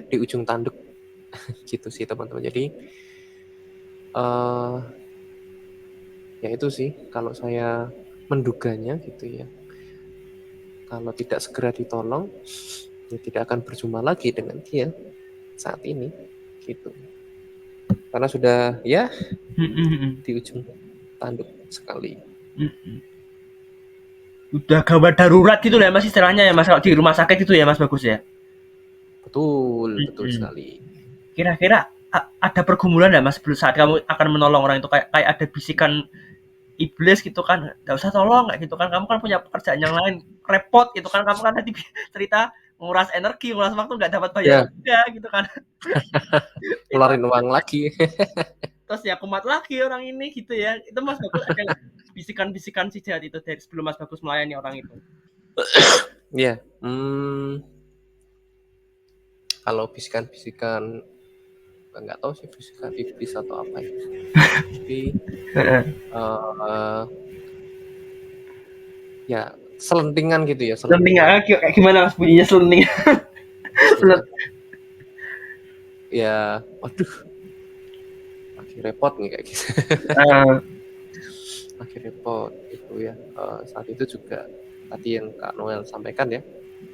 [SPEAKER 4] di ujung tanduk gitu sih teman-teman. Jadi ya itu sih kalau saya menduganya gitu ya, kalau tidak segera ditolong ya tidak akan berjumpa lagi dengan dia saat ini gitu, karena sudah ya di ujung tanduk sekali.
[SPEAKER 1] Udah gawat darurat gitu lah Mas istilahnya ya Mas, kalau di rumah sakit itu ya Mas Bagus ya.
[SPEAKER 4] Betul sekali.
[SPEAKER 1] Kira-kira ada pergumulan nggak Mas saat kamu akan menolong orang itu, kayak ada bisikan iblis gitu kan, nggak usah tolong kayak gitu kan, kamu kan punya pekerjaan yang lain, repot gitu kan, kamu kan tadi cerita menguras energi, menguras waktu, nggak dapat bayaran juga gitu kan.
[SPEAKER 4] Keluarin uang lagi.
[SPEAKER 1] Terus ya kumat lagi orang ini gitu ya. Itu Mas Bagus ada bisikan-bisikan si jahat itu dari sebelum Mas Bagus melayani orang itu?
[SPEAKER 4] Iya, kalau bisikan-bisikan nggak tahu sih bisikan iblis atau apa ya. Tapi ya selentingan gitu ya.
[SPEAKER 1] Selentingan kayak gimana Mas bunyinya selentingan?
[SPEAKER 4] Ya, waduh, lagi repot nih kayak gitu. Lagi repot gitu ya. Saat itu juga tadi yang Kak Noel sampaikan ya,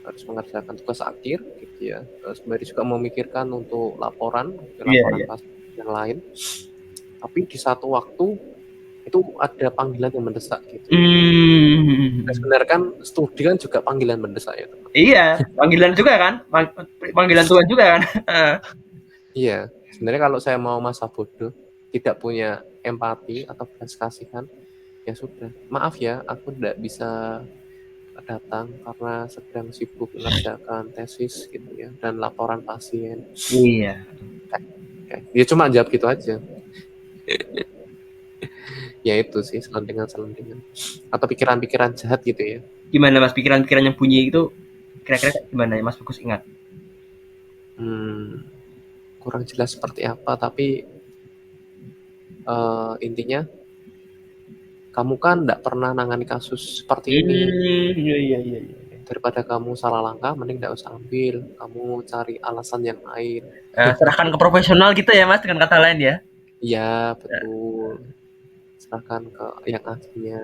[SPEAKER 4] harus mengerjakan tugas akhir gitu ya. Sembari juga memikirkan untuk laporan yang lain. Tapi di satu waktu itu ada panggilan yang mendesak gitu. Nah, sebenarnya kan studi kan juga panggilan mendesak ya teman.
[SPEAKER 1] Iya, panggilan juga kan, panggilan Tuhan juga kan.
[SPEAKER 4] Iya, sebenarnya kalau saya mau masa bodoh, tidak punya empati atau belas kasihan, ya sudah, maaf ya, aku tidak bisa datang karena sedang sibuk mengerjakan tesis gitu ya, dan laporan pasien.
[SPEAKER 1] Iya.
[SPEAKER 4] Dia cuma jawab gitu aja. Ya itu sih, selentingan atau pikiran-pikiran jahat gitu ya.
[SPEAKER 1] Gimana Mas pikiran-pikiran yang bunyi itu kira-kira gimana ya Mas Bagus ingat?
[SPEAKER 4] Kurang jelas seperti apa, tapi intinya kamu kan tidak pernah nangani kasus seperti ini.
[SPEAKER 1] Iya.
[SPEAKER 4] Daripada kamu salah langkah, mending tidak usah ambil. Kamu cari alasan yang lain.
[SPEAKER 1] Serahkan ke profesional gitu ya Mas dengan kata lain ya.
[SPEAKER 4] Iya, betul. Serahkan ke yang ahlinya.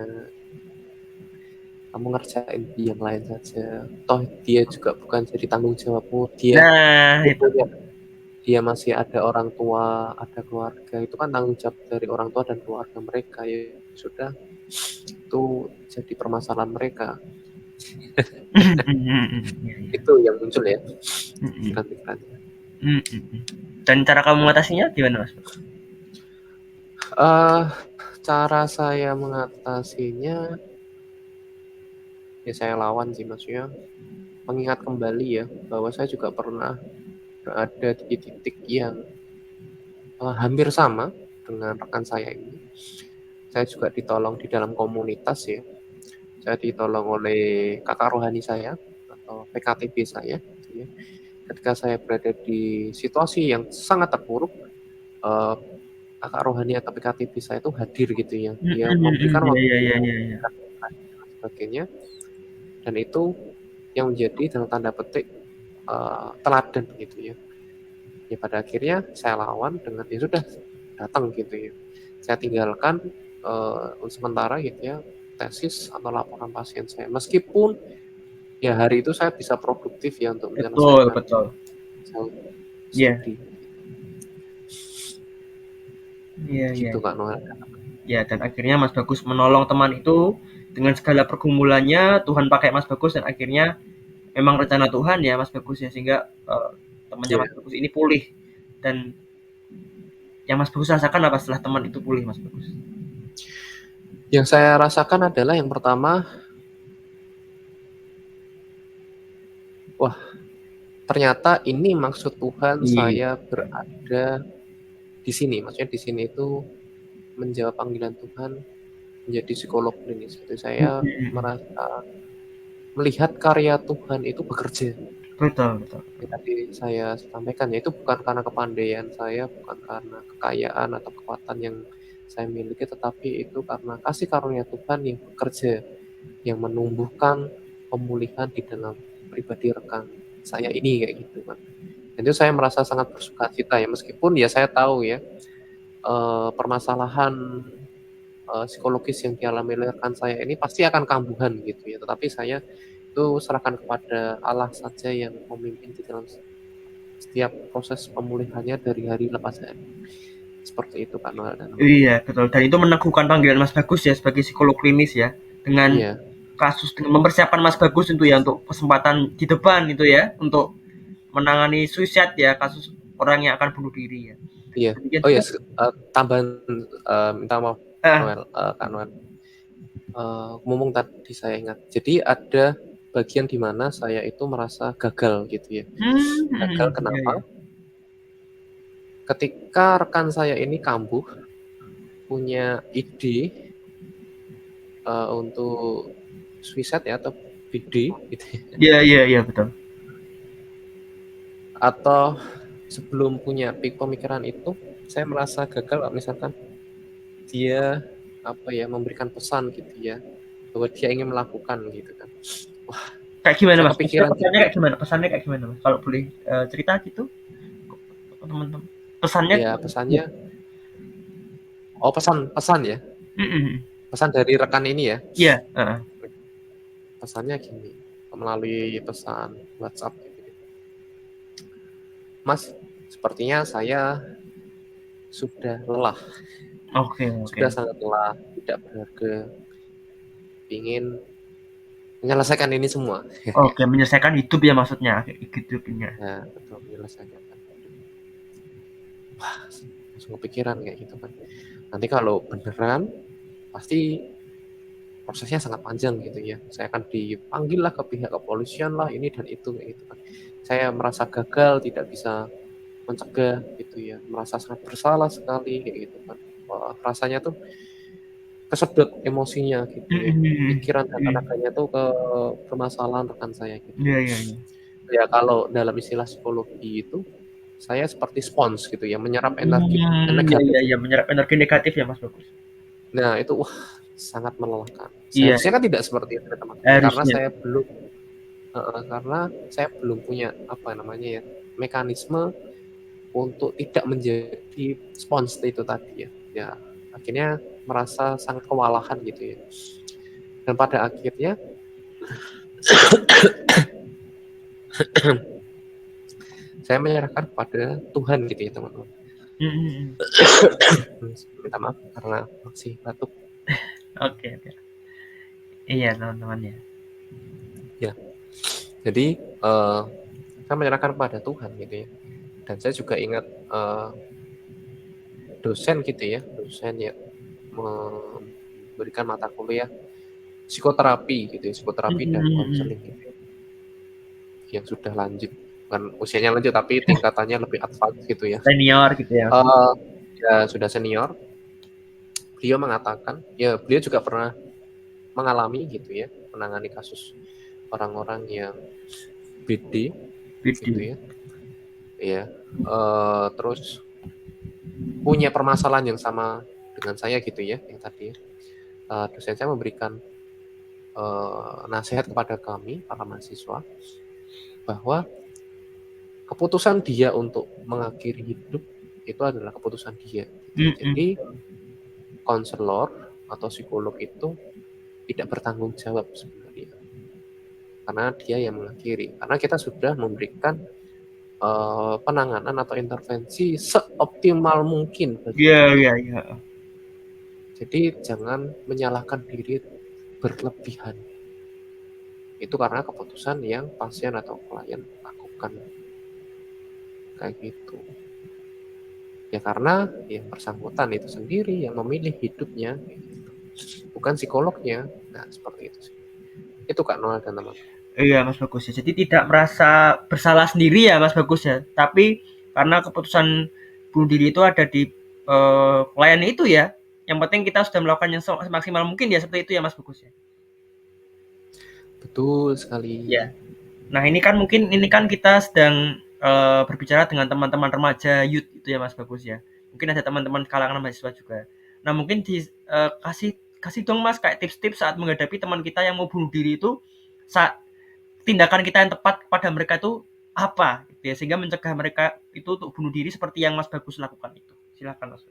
[SPEAKER 4] Kamu ngerjain yang lain saja. Toh dia juga bukan jadi tanggung jawabmu.
[SPEAKER 1] Nah, itu.
[SPEAKER 4] Dia masih ada orang tua, ada keluarga. Itu kan tanggung jawab dari orang tua dan keluarga mereka. Ya sudah, itu jadi permasalahan mereka. Itu yang muncul ya. Pikiran-pikirannya.
[SPEAKER 1] Dan cara kamu mengatasinya gimana Mas?
[SPEAKER 4] Cara saya mengatasinya, ya saya lawan sih, maksudnya mengingat kembali ya bahwa saya juga pernah berada di titik yang hampir sama dengan rekan saya ini. Saya juga ditolong di dalam komunitas ya. Saya ditolong oleh kakak rohani saya atau PKTB saya gitu ya. Ketika saya berada di situasi yang sangat terpuruk, kakak rohani atau PKTB saya itu hadir gitu ya. Dia memberikan waktu dan sebagainya, dan itu yang menjadi dalam tanda petik teladan gitu ya. Ya pada akhirnya saya lawan dengan ya sudah, datang gitu ya. Saya tinggalkan sementara gitu ya tesis atau laporan pasien saya, meskipun ya hari itu saya bisa produktif ya untuk menyelesaikan.
[SPEAKER 1] Betul.
[SPEAKER 4] Iya.
[SPEAKER 1] Gitu
[SPEAKER 4] Kak Noel.
[SPEAKER 1] Ya, dan akhirnya Mas Bagus menolong teman itu dengan segala pergumulannya. Tuhan pakai Mas Bagus dan akhirnya memang rencana Tuhan ya Mas Bagus ya, sehingga temannya Mas Bagus ini pulih. Dan yang Mas Bagus rasakan apa setelah teman itu pulih Mas Bagus?
[SPEAKER 4] Yang saya rasakan adalah yang pertama, wah ternyata ini maksud Tuhan saya berada di sini. Maksudnya di sini itu menjawab panggilan Tuhan menjadi psikolog klinis. Itu saya merasa melihat karya Tuhan itu bekerja.
[SPEAKER 1] Betul.
[SPEAKER 4] Tadi saya sampaikan ya, itu bukan karena kepandaian saya, bukan karena kekayaan atau kekuatan yang saya miliki, tetapi itu karena kasih karunia Tuhan yang bekerja, yang menumbuhkan pemulihan di dalam pribadi rekan saya ini kayak gitu kan. Dan itu saya merasa sangat bersuka cita ya, meskipun ya saya tahu ya permasalahan psikologis yang dialami oleh rekan saya ini pasti akan kambuhan gitu ya, tetapi saya itu serahkan kepada Allah saja yang memimpin di dalam setiap proses pemulihannya dari hari lepas hari. Seperti itu Kak Noel.
[SPEAKER 1] Iya betul, dan itu meneguhkan panggilan Mas Bagus ya sebagai psikolog klinis ya, dengan kasus, dengan mempersiapkan Mas Bagus itu ya untuk kesempatan di depan itu ya, untuk menangani suicide ya, kasus orang yang akan bunuh diri ya.
[SPEAKER 4] Iya. Oh ya, tambahan minta maaf Noel, Kak Noel. Ngomong tadi saya ingat. Jadi ada bagian di mana saya itu merasa gagal gitu ya. Gagal kenapa? Ketika rekan saya ini kambuh, punya ide untuk suicide ya, atau BD gitu ya.
[SPEAKER 1] Iya betul.
[SPEAKER 4] Atau sebelum punya pemikiran itu, saya merasa gagal misalkan dia memberikan pesan gitu ya, bahwa dia ingin melakukan gitu kan. Wah,
[SPEAKER 1] kayak gimana Mas?
[SPEAKER 4] Pesannya
[SPEAKER 1] kayak gimana Mas? Kalau boleh cerita gitu teman-teman. Pesannya?
[SPEAKER 4] Ya pesannya. Oh pesan ya. Pesan dari rekan ini ya.
[SPEAKER 1] Iya.
[SPEAKER 4] Pesannya gini, melalui pesan WhatsApp gitu. Mas, sepertinya saya sudah lelah. Sudah sangat lelah, tidak berharga. Ingin menyelesaikan ini semua.
[SPEAKER 1] Menyelesaikan hidup ya maksudnya, hidupnya.
[SPEAKER 4] Ya, betul, menyelesaikan. Wah, langsung kepikiran kayak gitu kan. Nanti kalau beneran pasti prosesnya sangat panjang gitu ya. Saya akan dipanggil lah ke pihak kepolisian lah, ini dan itu kayak gitu kan. Saya merasa gagal, tidak bisa mencegah gitu ya, merasa sangat bersalah sekali kayak gitu kan. Wah, rasanya tuh kesedot emosinya gitu ya. Pikiran dan tenaganya tuh ke permasalahan rekan saya gitu ya.
[SPEAKER 1] Iya, iya, iya.
[SPEAKER 4] Ya kalau dalam istilah psikologi itu saya seperti spons gitu ya, menyerap energi
[SPEAKER 1] Iya,
[SPEAKER 4] negatif.
[SPEAKER 1] iya, iya, menyerap energi negatif ya Mas Bagus.
[SPEAKER 4] Nah, itu wah sangat melelahkan.
[SPEAKER 1] Iya,
[SPEAKER 4] Seharusnya kan tidak seperti itu teman-teman, karena
[SPEAKER 1] harusnya.
[SPEAKER 4] saya belum punya apa namanya ya, mekanisme untuk tidak menjadi spons itu tadi ya. Ya, akhirnya merasa sangat kewalahan gitu ya. Dan pada akhirnya saya menyerahkan kepada Tuhan gitu ya teman-teman. Minta maaf karena masih batuk.
[SPEAKER 1] Oke, oke. Iya teman-teman ya.
[SPEAKER 4] Ya, jadi saya menyerahkan kepada Tuhan gitu ya. Dan saya juga ingat dosen gitu ya, dosen yang memberikan mata kuliah psikoterapi gitu ya, psikoterapi dan konseling gitu ya, yang sudah lanjut, kan usianya lanjut tapi tingkatannya lebih advance gitu ya.
[SPEAKER 1] Senior gitu ya.
[SPEAKER 4] Ya sudah senior. Beliau mengatakan, ya beliau juga pernah mengalami gitu ya, menangani kasus orang-orang yang BD gitu ya. Ya, terus punya permasalahan yang sama dengan saya gitu ya, yang tadi dosen saya memberikan nasihat kepada kami para mahasiswa bahwa keputusan dia untuk mengakhiri hidup itu adalah keputusan dia. Jadi konselor atau psikolog itu tidak bertanggung jawab sebenarnya, karena dia yang mengakhiri. Karena kita sudah memberikan penanganan atau intervensi seoptimal mungkin.
[SPEAKER 1] Iya, iya, iya.
[SPEAKER 4] Jadi jangan menyalahkan diri berlebihan. Itu karena keputusan yang pasien atau klien lakukan. Kayak gitu. Ya karena yang bersangkutan itu sendiri yang memilih hidupnya, bukan psikolognya. Nah seperti itu sih. Itu Kak Noel dan teman.
[SPEAKER 1] Iya Mas Bagus ya. Jadi tidak merasa bersalah sendiri ya Mas Bagus ya. Tapi karena keputusan bunuh diri itu ada di klien itu ya. Yang penting kita sudah melakukan yang semaksimal mungkin ya, seperti itu ya Mas Bagus ya.
[SPEAKER 4] Betul sekali.
[SPEAKER 1] Ya. Nah ini kan mungkin kita sedang berbicara dengan teman-teman remaja youth itu ya Mas Bagus ya. Mungkin ada teman-teman kalangan mahasiswa juga. Nah mungkin kasih dong Mas kayak tips-tips saat menghadapi teman kita yang mau bunuh diri itu, saat tindakan kita yang tepat kepada mereka itu apa gitu ya, sehingga mencegah mereka itu untuk bunuh diri seperti yang Mas Bagus lakukan itu. Silakan Mas.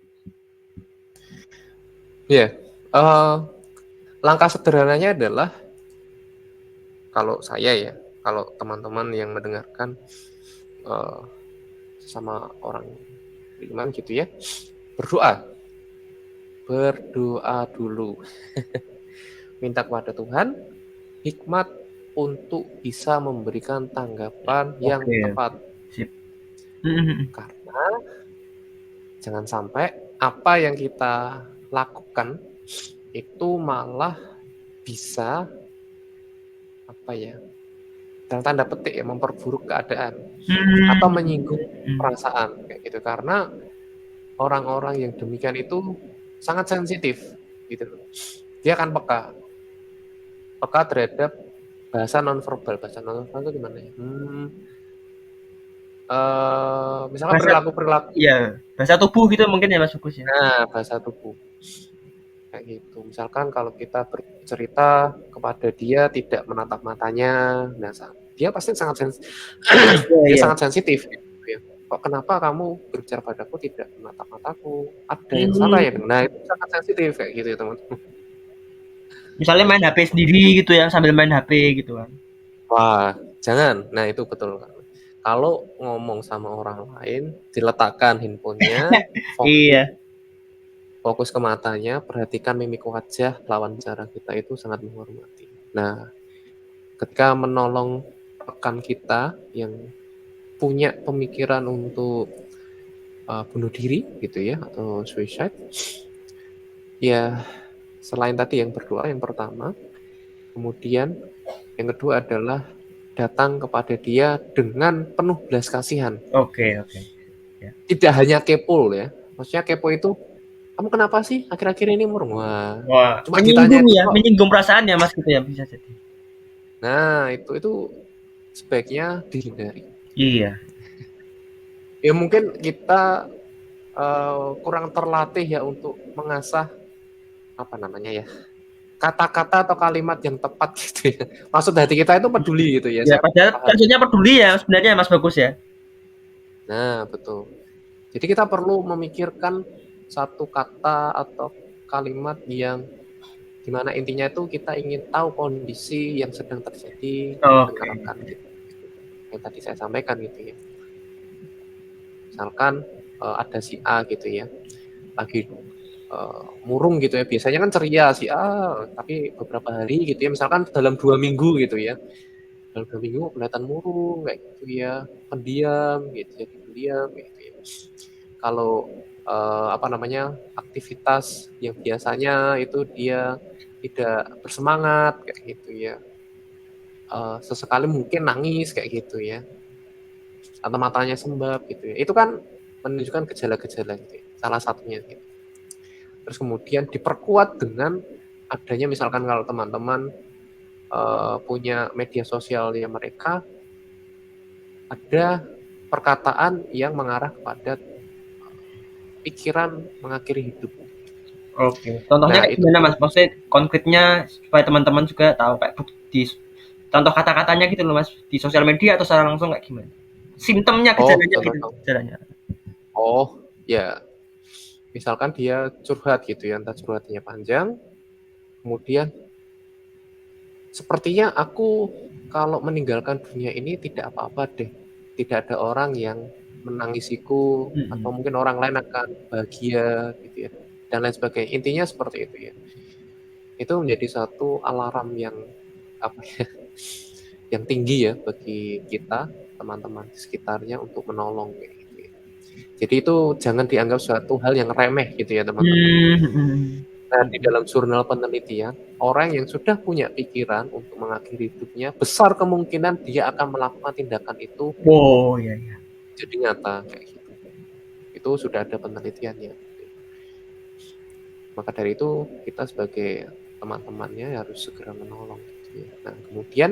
[SPEAKER 4] Ya, langkah sederhananya adalah kalau saya ya, kalau teman-teman yang mendengarkan sama orang beriman gitu ya, berdoa dulu. Minta kepada Tuhan hikmat untuk bisa memberikan tanggapan yang tepat.
[SPEAKER 1] Sip.
[SPEAKER 4] Karena jangan sampai apa yang kita lakukan itu malah bisa apa ya, dalam tanda petik ya, memperburuk keadaan atau menyinggung perasaan kayak gitu. Karena orang-orang yang demikian itu sangat sensitif gitu. Dia akan peka terhadap bahasa nonverbal. Bahasa nonverbal itu gimana ya? Misalkan perilaku.
[SPEAKER 1] Iya, bahasa tubuh gitu mungkin ya Mas Bagus ya.
[SPEAKER 4] Nah, bahasa tubuh. Kayak gitu. Misalkan kalau kita bercerita kepada dia tidak menatap matanya, nah dia pasti sangat sensitif gitu ya. Kok kenapa kamu berbicara padaku tidak menatap mataku? Ada yang salah ya? Nah, itu sangat sensitif kayak gitu ya, teman-teman.
[SPEAKER 1] Misalnya main HP sendiri gitu ya, sambil main HP gitu kan.
[SPEAKER 4] Wah, jangan. Nah, itu betul. Kalau ngomong sama orang lain, diletakkan handphonenya, fokus ke matanya, perhatikan mimik wajah lawan bicara kita, itu sangat menghormati. Nah, ketika menolong rekan kita yang punya pemikiran untuk bunuh diri gitu ya, atau suicide, Ya, selain tadi yang berdoa yang pertama, kemudian yang kedua adalah datang kepada dia dengan penuh belas kasihan.
[SPEAKER 1] Oke, oke. Ya.
[SPEAKER 4] Tidak hanya kepo ya. Maksudnya kepo itu, kamu kenapa sih akhir-akhir ini murung? Wah,
[SPEAKER 1] Wah,
[SPEAKER 4] cuma ditanya
[SPEAKER 1] menyinggung
[SPEAKER 4] itu
[SPEAKER 1] ya,
[SPEAKER 4] kok.
[SPEAKER 1] menyinggung perasaan ya Mas gitu ya bisa jadi.
[SPEAKER 4] Nah, itu sebaiknya dihindari.
[SPEAKER 1] Iya.
[SPEAKER 4] Ya mungkin kita kurang terlatih ya untuk mengasah apa namanya ya, kata-kata atau kalimat yang tepat gitu ya. Maksud hati kita itu peduli gitu ya.
[SPEAKER 1] Ya
[SPEAKER 4] Saya
[SPEAKER 1] padahal
[SPEAKER 4] paham.
[SPEAKER 1] maksudnya peduli ya sebenarnya Mas Bagus ya.
[SPEAKER 4] Nah, betul. Jadi kita perlu memikirkan satu kata atau kalimat yang dimana intinya itu kita ingin tahu kondisi yang sedang terjadi di
[SPEAKER 1] Oke.
[SPEAKER 4] pendengaran kita. Yang tadi saya sampaikan gitu ya. Misalkan ada si A gitu ya, lagi murung gitu ya. Biasanya kan ceria si A, tapi beberapa hari gitu ya, misalkan dalam 2 minggu gitu ya. Dalam 2 minggu kelihatan murung kayak gitu ya, pendiam gitu ya, pendiam gitu ya. Kalau apa namanya, aktivitas yang biasanya itu dia tidak bersemangat kayak gitu ya. Sesekali mungkin nangis kayak gitu ya, atau matanya sembab gitu ya. Itu kan menunjukkan gejala-gejala gitu ya, salah satunya gitu. Terus kemudian diperkuat dengan adanya misalkan kalau teman-teman punya media sosial yang mereka ada perkataan yang mengarah kepada pikiran mengakhiri hidup.
[SPEAKER 1] Oke. Contohnya
[SPEAKER 4] Nah,
[SPEAKER 1] kayak
[SPEAKER 4] itu
[SPEAKER 1] gimana Mas? Maksudnya konkretnya supaya teman-teman juga tahu kayak di contoh kata-katanya gitu loh Mas di sosial media atau secara langsung kayak gimana? Simptomnya, gejalanya gitu,
[SPEAKER 4] contoh-contoh.
[SPEAKER 1] gejalanya.
[SPEAKER 4] Oh, ya. Misalkan dia curhat gitu ya, entah curhatnya panjang, kemudian sepertinya aku kalau meninggalkan dunia ini tidak apa-apa deh. Tidak ada orang yang menangisiku atau
[SPEAKER 1] Mm-mm.
[SPEAKER 4] mungkin orang lain akan bahagia gitu ya. Dan lain sebagainya. Intinya seperti itu ya. Itu menjadi satu alarm yang apa ya? Yang tinggi ya bagi kita, teman-teman di sekitarnya untuk menolong kayak gitu ya. Jadi itu jangan dianggap suatu hal yang remeh gitu ya, teman-teman.
[SPEAKER 1] Hmm.
[SPEAKER 4] Nah, di dalam jurnal penelitian, orang yang sudah punya pikiran untuk mengakhiri hidupnya, besar kemungkinan dia akan melakukan tindakan itu
[SPEAKER 1] Oh iya iya.
[SPEAKER 4] jadi nyata kayak gitu. Itu sudah ada penelitiannya. Maka dari itu kita sebagai teman-temannya harus segera menolong. Gitu ya. Nah, kemudian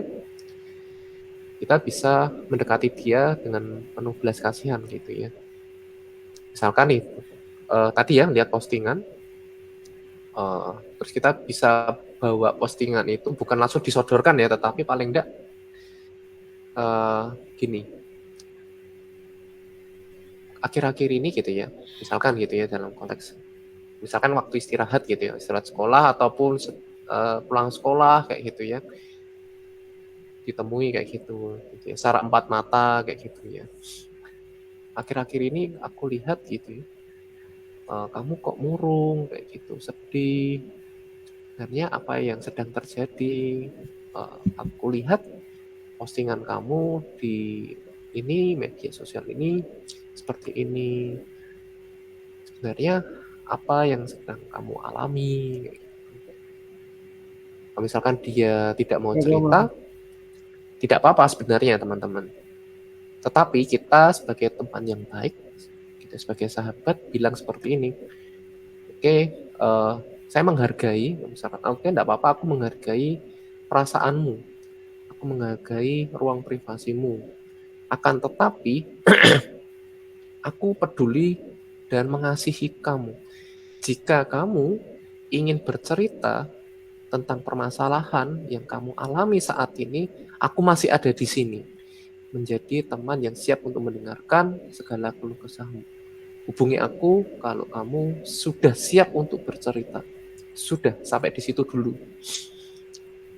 [SPEAKER 4] kita bisa mendekati dia dengan penuh belas kasihan gitu ya. Misalkan nih, tadi ya lihat postingan, terus kita bisa bawa postingan itu bukan langsung disodorkan ya, tetapi paling enggak gini, akhir-akhir ini gitu ya, misalkan gitu ya dalam konteks, misalkan waktu istirahat gitu ya, istirahat sekolah ataupun pulang sekolah kayak gitu ya, ditemui kayak gitu ya, secara empat mata kayak gitu ya. Akhir-akhir ini aku lihat gitu ya, kamu kok murung kayak gitu, sedih. Sebenarnya apa yang sedang terjadi? Aku lihat postingan kamu di ini media sosial ini seperti ini. Sebenarnya apa yang sedang kamu alami? Kalau misalkan dia tidak mau cerita, tidak apa-apa sebenarnya teman-teman. Tetapi kita sebagai teman yang baik, kita sebagai sahabat bilang seperti ini. Oke, saya menghargai, misalkan, oke, tidak apa-apa, aku menghargai perasaanmu, aku menghargai ruang privasimu. Akan tetapi, aku peduli dan mengasihi kamu. Jika kamu ingin bercerita tentang permasalahan yang kamu alami saat ini, aku masih ada di sini. Menjadi teman yang siap untuk mendengarkan segala keluh kesahmu. Hubungi aku kalau kamu sudah siap untuk bercerita. Sudah, sampai di situ dulu.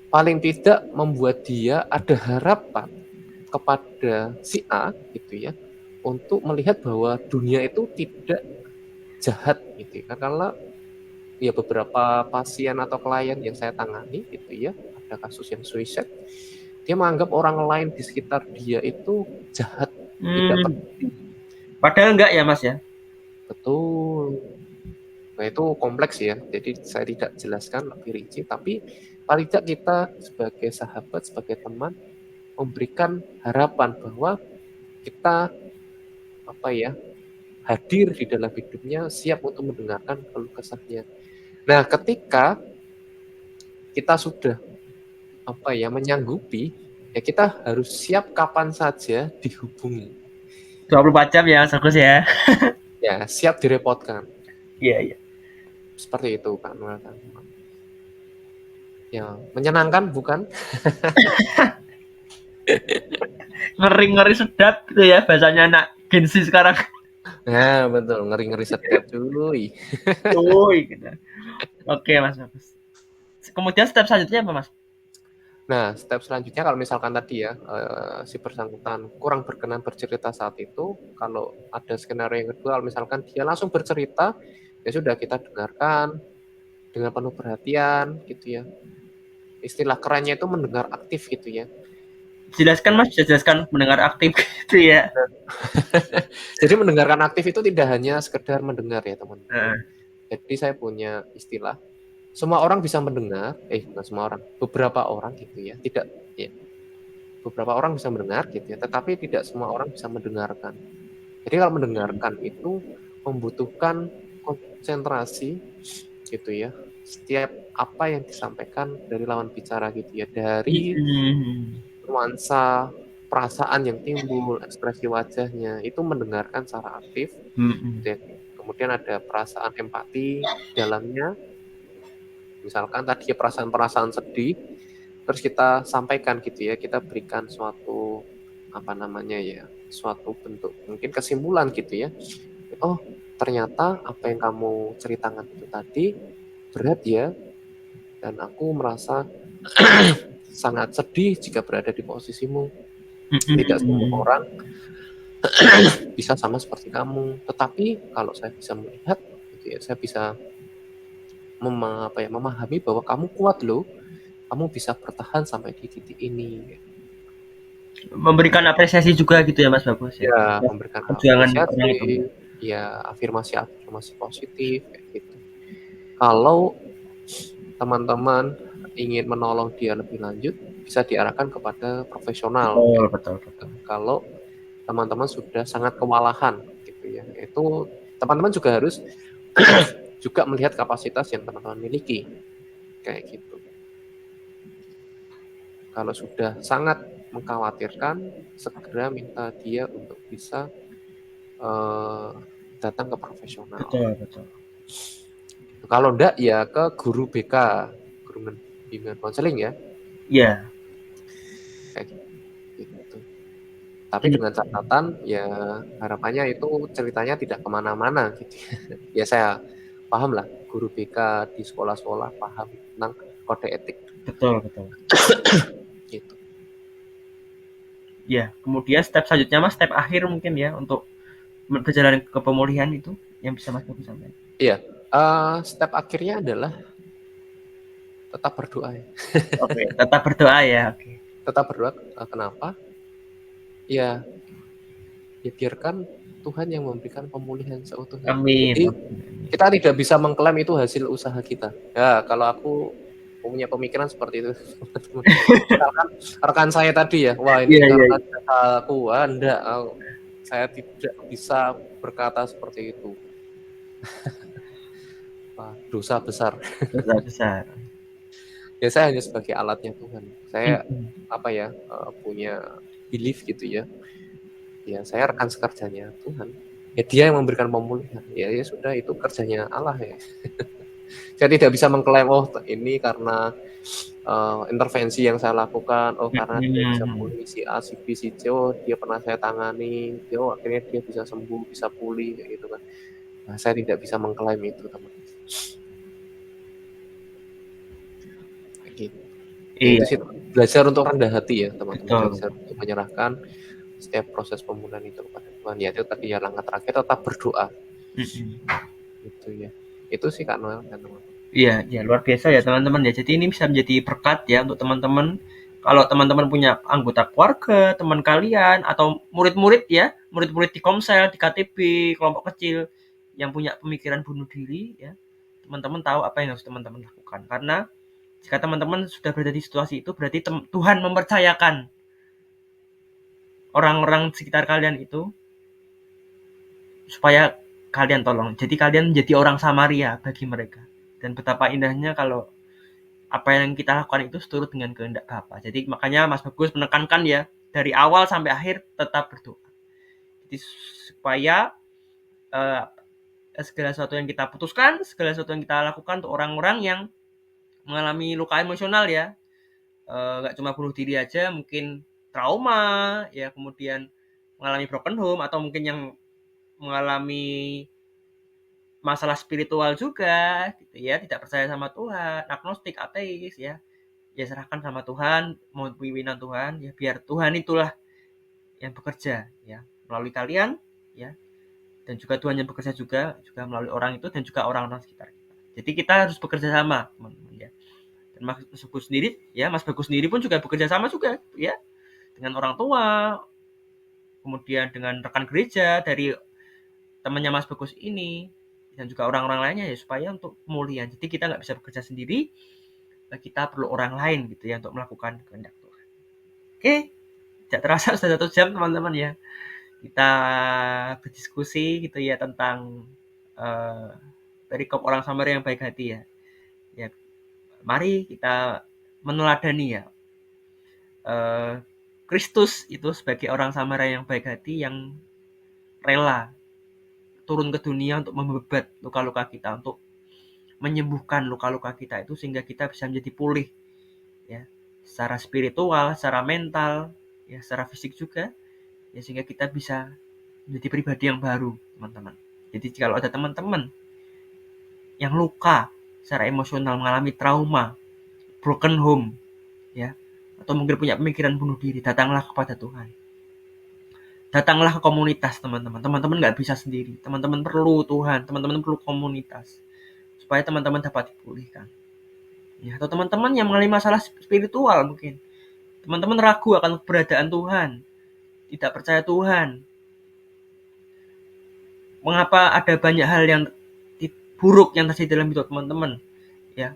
[SPEAKER 4] Paling tidak membuat dia ada harapan kepada si A gitu ya, untuk melihat bahwa dunia itu tidak jahat gitu ya. Karena ya beberapa pasien atau klien yang saya tangani gitu ya, ada kasus yang suicide, dia menganggap orang lain di sekitar dia itu jahat, tidak peduli.
[SPEAKER 1] Padahal enggak ya Mas ya.
[SPEAKER 4] Betul. Nah, itu kompleks ya, jadi saya tidak jelaskan lebih rinci, tapi paling tidak kita sebagai sahabat, sebagai teman, memberikan harapan bahwa kita hadir di dalam hidupnya, siap untuk mendengarkan keluh kesahnya. Nah, ketika kita sudah menyanggupi, ya kita harus siap kapan saja dihubungi.
[SPEAKER 1] 24 jam ya, Mas Agus ya.
[SPEAKER 4] Ya, siap direpotkan.
[SPEAKER 1] Iya.
[SPEAKER 4] Seperti itu, Kak Noel. Ya, menyenangkan bukan?
[SPEAKER 1] Ngeri-ngeri sedap gitu ya bahasanya anak Gen Z sekarang.
[SPEAKER 4] Nah, betul, ngeri-ngeri sedap cuy.
[SPEAKER 1] Gitu. Oke, Mas Agus. Kemudian step selanjutnya apa, Mas?
[SPEAKER 4] Nah, step selanjutnya kalau misalkan tadi ya si bersangkutan kurang berkenan bercerita saat itu, kalau ada skenario yang kedua, kalau misalkan dia langsung bercerita, ya sudah kita dengarkan dengan penuh perhatian gitu ya. Istilah kerennya itu mendengar aktif gitu ya.
[SPEAKER 1] Jelaskan, Mas, jelaskan mendengar aktif gitu ya.
[SPEAKER 4] Jadi mendengarkan aktif itu tidak hanya sekedar mendengar ya, teman-teman. Jadi saya punya istilah, semua orang bisa mendengar, bukan semua orang, beberapa orang gitu ya, tidak ya. Beberapa orang bisa mendengar gitu ya, tetapi tidak semua orang bisa mendengarkan. Jadi kalau mendengarkan itu membutuhkan konsentrasi gitu ya. Setiap apa yang disampaikan dari lawan bicara gitu ya, dari nuansa perasaan yang timbul, ekspresi wajahnya, itu mendengarkan secara aktif. Gitu ya. Kemudian ada perasaan empati dalamnya. Misalkan tadi perasaan-perasaan sedih, terus kita sampaikan gitu ya, kita berikan suatu suatu bentuk mungkin kesimpulan gitu ya. Oh, ternyata apa yang kamu ceritakan itu tadi berat ya, dan aku merasa sangat sedih jika berada di posisimu. Tidak semua orang bisa sama seperti kamu, tetapi kalau saya bisa melihat gitu ya, saya bisa memahami bahwa kamu kuat loh, kamu bisa bertahan sampai di titik ini.
[SPEAKER 1] Memberikan apresiasi juga gitu ya, Mas Bagus ya.
[SPEAKER 4] Ya, memberikan apresiasi, ya afirmasi positif kayak gitu. Kalau teman-teman ingin menolong dia lebih lanjut, bisa diarahkan kepada profesional.
[SPEAKER 1] Betul.
[SPEAKER 4] Kalau teman-teman sudah sangat kewalahan gitu ya, itu teman-teman juga harus juga melihat kapasitas yang teman-teman miliki kayak gitu. Kalau sudah sangat mengkhawatirkan, segera minta dia untuk bisa datang ke profesional.
[SPEAKER 1] Betul.
[SPEAKER 4] Kalau enggak ya ke guru BK, guru bimbingan konseling ya.
[SPEAKER 1] Iya.
[SPEAKER 4] Kayak gitu. Tapi dengan catatan ya harapannya itu ceritanya tidak kemana-mana gitu. Ya saya paham lah, guru BK di sekolah-sekolah paham tentang kode etik.
[SPEAKER 1] Betul.
[SPEAKER 4] Gitu.
[SPEAKER 1] Ya, kemudian step selanjutnya, Mas, step akhir mungkin ya untuk perjalanan ke pemulihan itu yang bisa Mas Bagus sampaikan.
[SPEAKER 4] Iya, step akhirnya adalah tetap berdoa ya.
[SPEAKER 1] Oke, tetap berdoa ya. Oke.
[SPEAKER 4] Tetap berdoa. Kenapa? Ya biarkan Tuhan yang memberikan pemulihan seutuhnya.
[SPEAKER 1] Amin.
[SPEAKER 4] Jadi kita tidak bisa mengklaim itu hasil usaha kita. Ya, kalau aku punya pemikiran seperti itu. Misalkan rekan saya tadi ya, wah ini karena aku, enggak, saya tidak bisa berkata seperti itu. Dosa besar. Ya saya hanya sebagai alatnya Tuhan. Saya punya belief gitu ya. Ya saya rekan sekerjanya Tuhan. Ya dia yang memberikan pemulihan. Ya sudah, itu kerjanya Allah ya. Saya tidak bisa mengklaim ini karena intervensi yang saya lakukan, karena dia bisa pulih si A, si B, si C, dia pernah saya tangani, akhirnya dia bisa sembuh, bisa pulih kayak gitu kan. Nah, saya tidak bisa mengklaim itu, teman. Gitu. Itu sih, belajar untuk rendah hati ya, teman-teman. Belajar untuk menyerahkan setiap proses pemulihan itu kepada Tuhan. Ya itu tadi ya, langkah terakhir tetap berdoa. Gitu ya. Itu sih Kak Noel dan teman-teman.
[SPEAKER 1] Iya, luar biasa ya teman-teman ya. Jadi ini bisa menjadi berkat ya untuk teman-teman. Kalau teman-teman punya anggota keluarga, teman kalian, atau murid-murid ya, murid-murid di Komsel, di KTB, kelompok kecil yang punya pemikiran bunuh diri ya, teman-teman tahu apa yang harus teman-teman lakukan. Karena jika teman-teman sudah berada di situasi itu, berarti Tuhan mempercayakan orang-orang sekitar kalian itu supaya kalian tolong. Jadi kalian menjadi orang Samaria bagi mereka. Dan betapa indahnya kalau apa yang kita lakukan itu seturut dengan kehendak Bapa. Jadi makanya Mas Bagus menekankan ya, dari awal sampai akhir tetap berdoa. Jadi supaya segala sesuatu yang kita putuskan, segala sesuatu yang kita lakukan untuk orang-orang yang mengalami luka emosional ya, nggak cuma bunuh diri aja, mungkin trauma ya, kemudian mengalami broken home, atau mungkin yang mengalami masalah spiritual juga gitu ya, tidak percaya sama Tuhan, agnostik, ateis ya, ya serahkan sama Tuhan, mau pimpinan Tuhan ya, biar Tuhan itulah yang bekerja ya melalui kalian ya, dan juga Tuhan yang bekerja juga melalui orang itu dan juga orang-orang sekitar kita. Jadi kita harus bekerja sama, teman-teman ya. Dan Mas Bagus sendiri pun juga bekerja sama juga ya, dengan orang tua, kemudian dengan rekan gereja dari temannya Mas Bagus ini, dan juga orang-orang lainnya ya, supaya untuk pemulihan. Jadi kita nggak bisa bekerja sendiri, kita perlu orang lain gitu ya untuk melakukan kehendak Tuhan. Oke, tidak terasa sudah 1 jam teman-teman ya. Kita berdiskusi gitu ya tentang perikop orang Samaria yang baik hati ya. Ya, mari kita meneladani ya Kristus itu sebagai orang Samaria yang baik hati, yang rela turun ke dunia untuk membebat luka-luka kita, untuk menyembuhkan luka-luka kita itu, sehingga kita bisa menjadi pulih ya, secara spiritual, secara mental ya, secara fisik juga ya, sehingga kita bisa menjadi pribadi yang baru, teman-teman. Jadi kalau ada teman-teman yang luka secara emosional, mengalami trauma, broken home ya, atau mungkin punya pemikiran bunuh diri, datanglah kepada Tuhan. Datanglah ke komunitas, teman-teman. Teman-teman nggak bisa sendiri. Teman-teman perlu Tuhan. Teman-teman perlu komunitas supaya teman-teman dapat dipulihkan. Ya, atau teman-teman yang mengalami masalah spiritual mungkin. Teman-teman ragu akan keberadaan Tuhan, tidak percaya Tuhan. Mengapa ada banyak hal yang buruk yang terjadi dalam hidup teman-teman? Ya,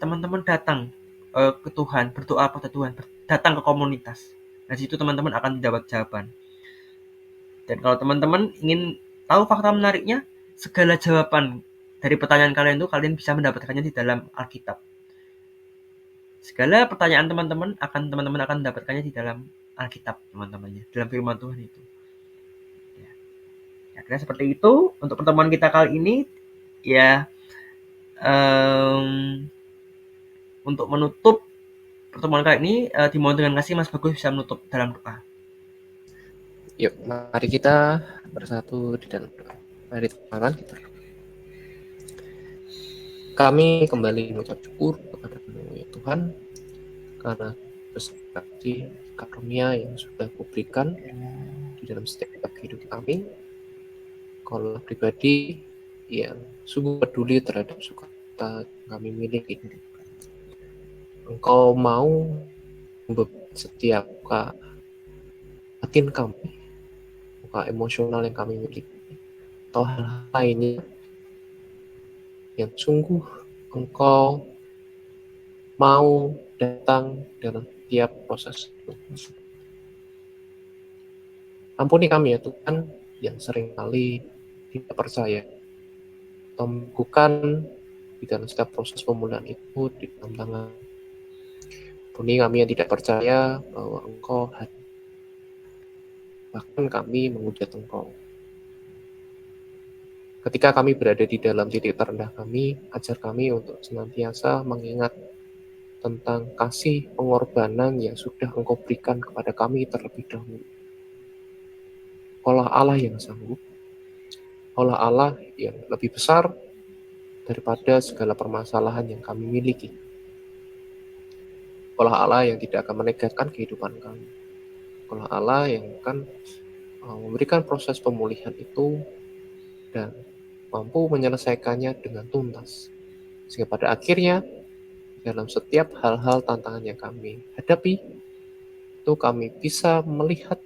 [SPEAKER 1] teman-teman datang ke Tuhan, berdoa pada Tuhan, datang ke komunitas. Nah, situ teman-teman akan mendapat jawaban. Dan kalau teman-teman ingin tahu fakta menariknya, segala jawaban dari pertanyaan kalian itu kalian bisa mendapatkannya di dalam Alkitab. Segala pertanyaan teman-teman akan mendapatkannya di dalam Alkitab, teman-teman ya, dalam firman Tuhan itu. Ya, kira seperti itu untuk pertemuan kita kali ini ya. Untuk menutup pertemuan kali ini, dimohon dengan kasih Mas Bagus bisa menutup dalam doa.
[SPEAKER 4] Yuk, mari kita bersatu di dalam doa. Mari teman-teman kita. Kami kembali mengucap syukur kepada-Mu ya Tuhan, karena berkati karunia yang sudah kuberikan di dalam setiap kehidupan kami. Kalau pribadi yang sungguh peduli terhadap sukacita kami miliki. Engkau mau setiap batin kami, luka emosional yang kami miliki, atau hal lainnya yang sungguh Engkau mau datang dalam setiap proses itu. Ampuni kami ya Tuhan, yang seringkali tidak percaya atau melakukan di dalam setiap proses pemulihan itu di dalam tangan. Ampuni kami yang tidak percaya bahwa Engkau hadir. Bahkan kami menghujat Engkau. Ketika kami berada di dalam titik terendah kami, ajar kami untuk senantiasa mengingat tentang kasih pengorbanan yang sudah Engkau berikan kepada kami terlebih dahulu. Engkaulah Allah yang sanggup, Engkaulah Allah yang lebih besar daripada segala permasalahan yang kami miliki. Engkaulah Allah yang tidak akan menegakkan kehidupan kami. Engkaulah Allah yang akan memberikan proses pemulihan itu dan mampu menyelesaikannya dengan tuntas. Sehingga pada akhirnya, dalam setiap hal-hal tantangan yang kami hadapi, itu kami bisa melihat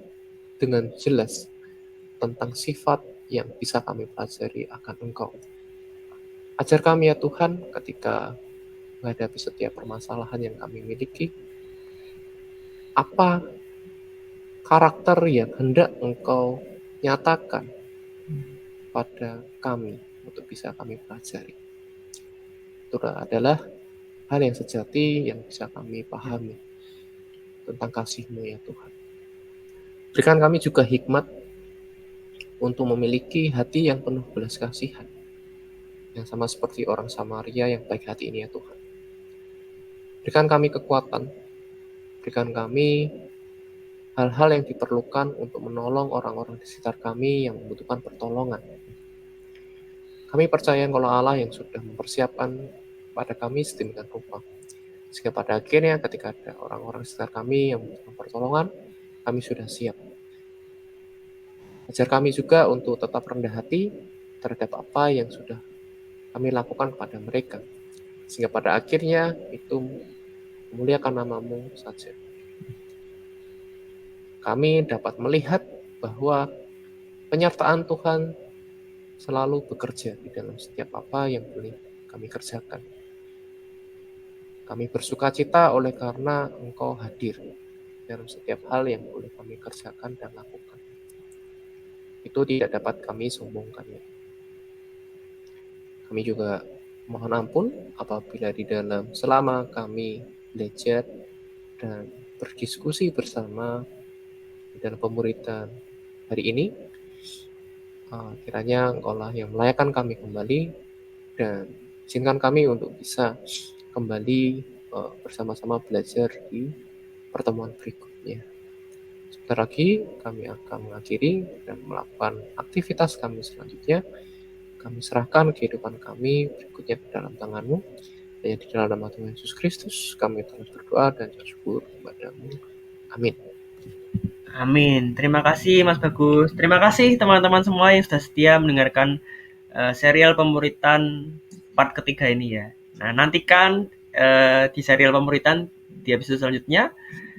[SPEAKER 4] dengan jelas tentang sifat yang bisa kami pelajari akan Engkau. Ajar kami ya Tuhan ketika menghadapi setiap permasalahan yang kami miliki, apa karakter yang hendak Engkau nyatakan pada kami untuk bisa kami pelajari. Itu adalah hal yang sejati yang bisa kami pahami tentang kasih-Mu ya Tuhan. Berikan kami juga hikmat untuk memiliki hati yang penuh belas kasihan, yang sama seperti orang Samaria yang baik hati ini ya Tuhan. Berikan kami kekuatan, berikan kami hal-hal yang diperlukan untuk menolong orang-orang di sekitar kami yang membutuhkan pertolongan. Kami percaya kalau Allah yang sudah mempersiapkan pada kami sedemikian rupa, sehingga pada akhirnya ketika ada orang-orang di sekitar kami yang membutuhkan pertolongan, kami sudah siap. Ajar kami juga untuk tetap rendah hati terhadap apa yang sudah kami lakukan kepada mereka, sehingga pada akhirnya itu memuliakan nama-Mu saja. Kami dapat melihat bahwa penyertaan Tuhan selalu bekerja di dalam setiap apa yang boleh kami kerjakan. Kami bersuka cita oleh karena Engkau hadir dalam setiap hal yang boleh kami kerjakan dan lakukan. Itu tidak dapat kami sombongkan. Kami juga mohon ampun apabila di dalam selama kami belajar dan berdiskusi bersama di dalam pemuridan hari ini, kiranya Engkaulah yang melayakan kami kembali dan izinkan kami untuk bisa kembali bersama-sama belajar di pertemuan berikutnya. Sebentar lagi kami akan mengakhiri dan melakukan aktivitas kami selanjutnya. Kami serahkan kehidupan kami berikutnya ke dalam tangan-Mu. Hanya di dalam nama Tuhan Yesus Kristus kami telah berdoa dan bersyukur kepada-Mu. Amin.
[SPEAKER 1] Amin. Terima kasih Mas Bagus. Terima kasih teman-teman semua yang sudah setia mendengarkan serial pemuritan part ketiga ini ya. Nah, nantikan di serial pemuritan di episode selanjutnya.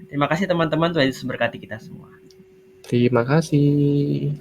[SPEAKER 1] Terima kasih teman-teman, Tuhan Yesus memberkati kita semua.
[SPEAKER 4] Terima kasih.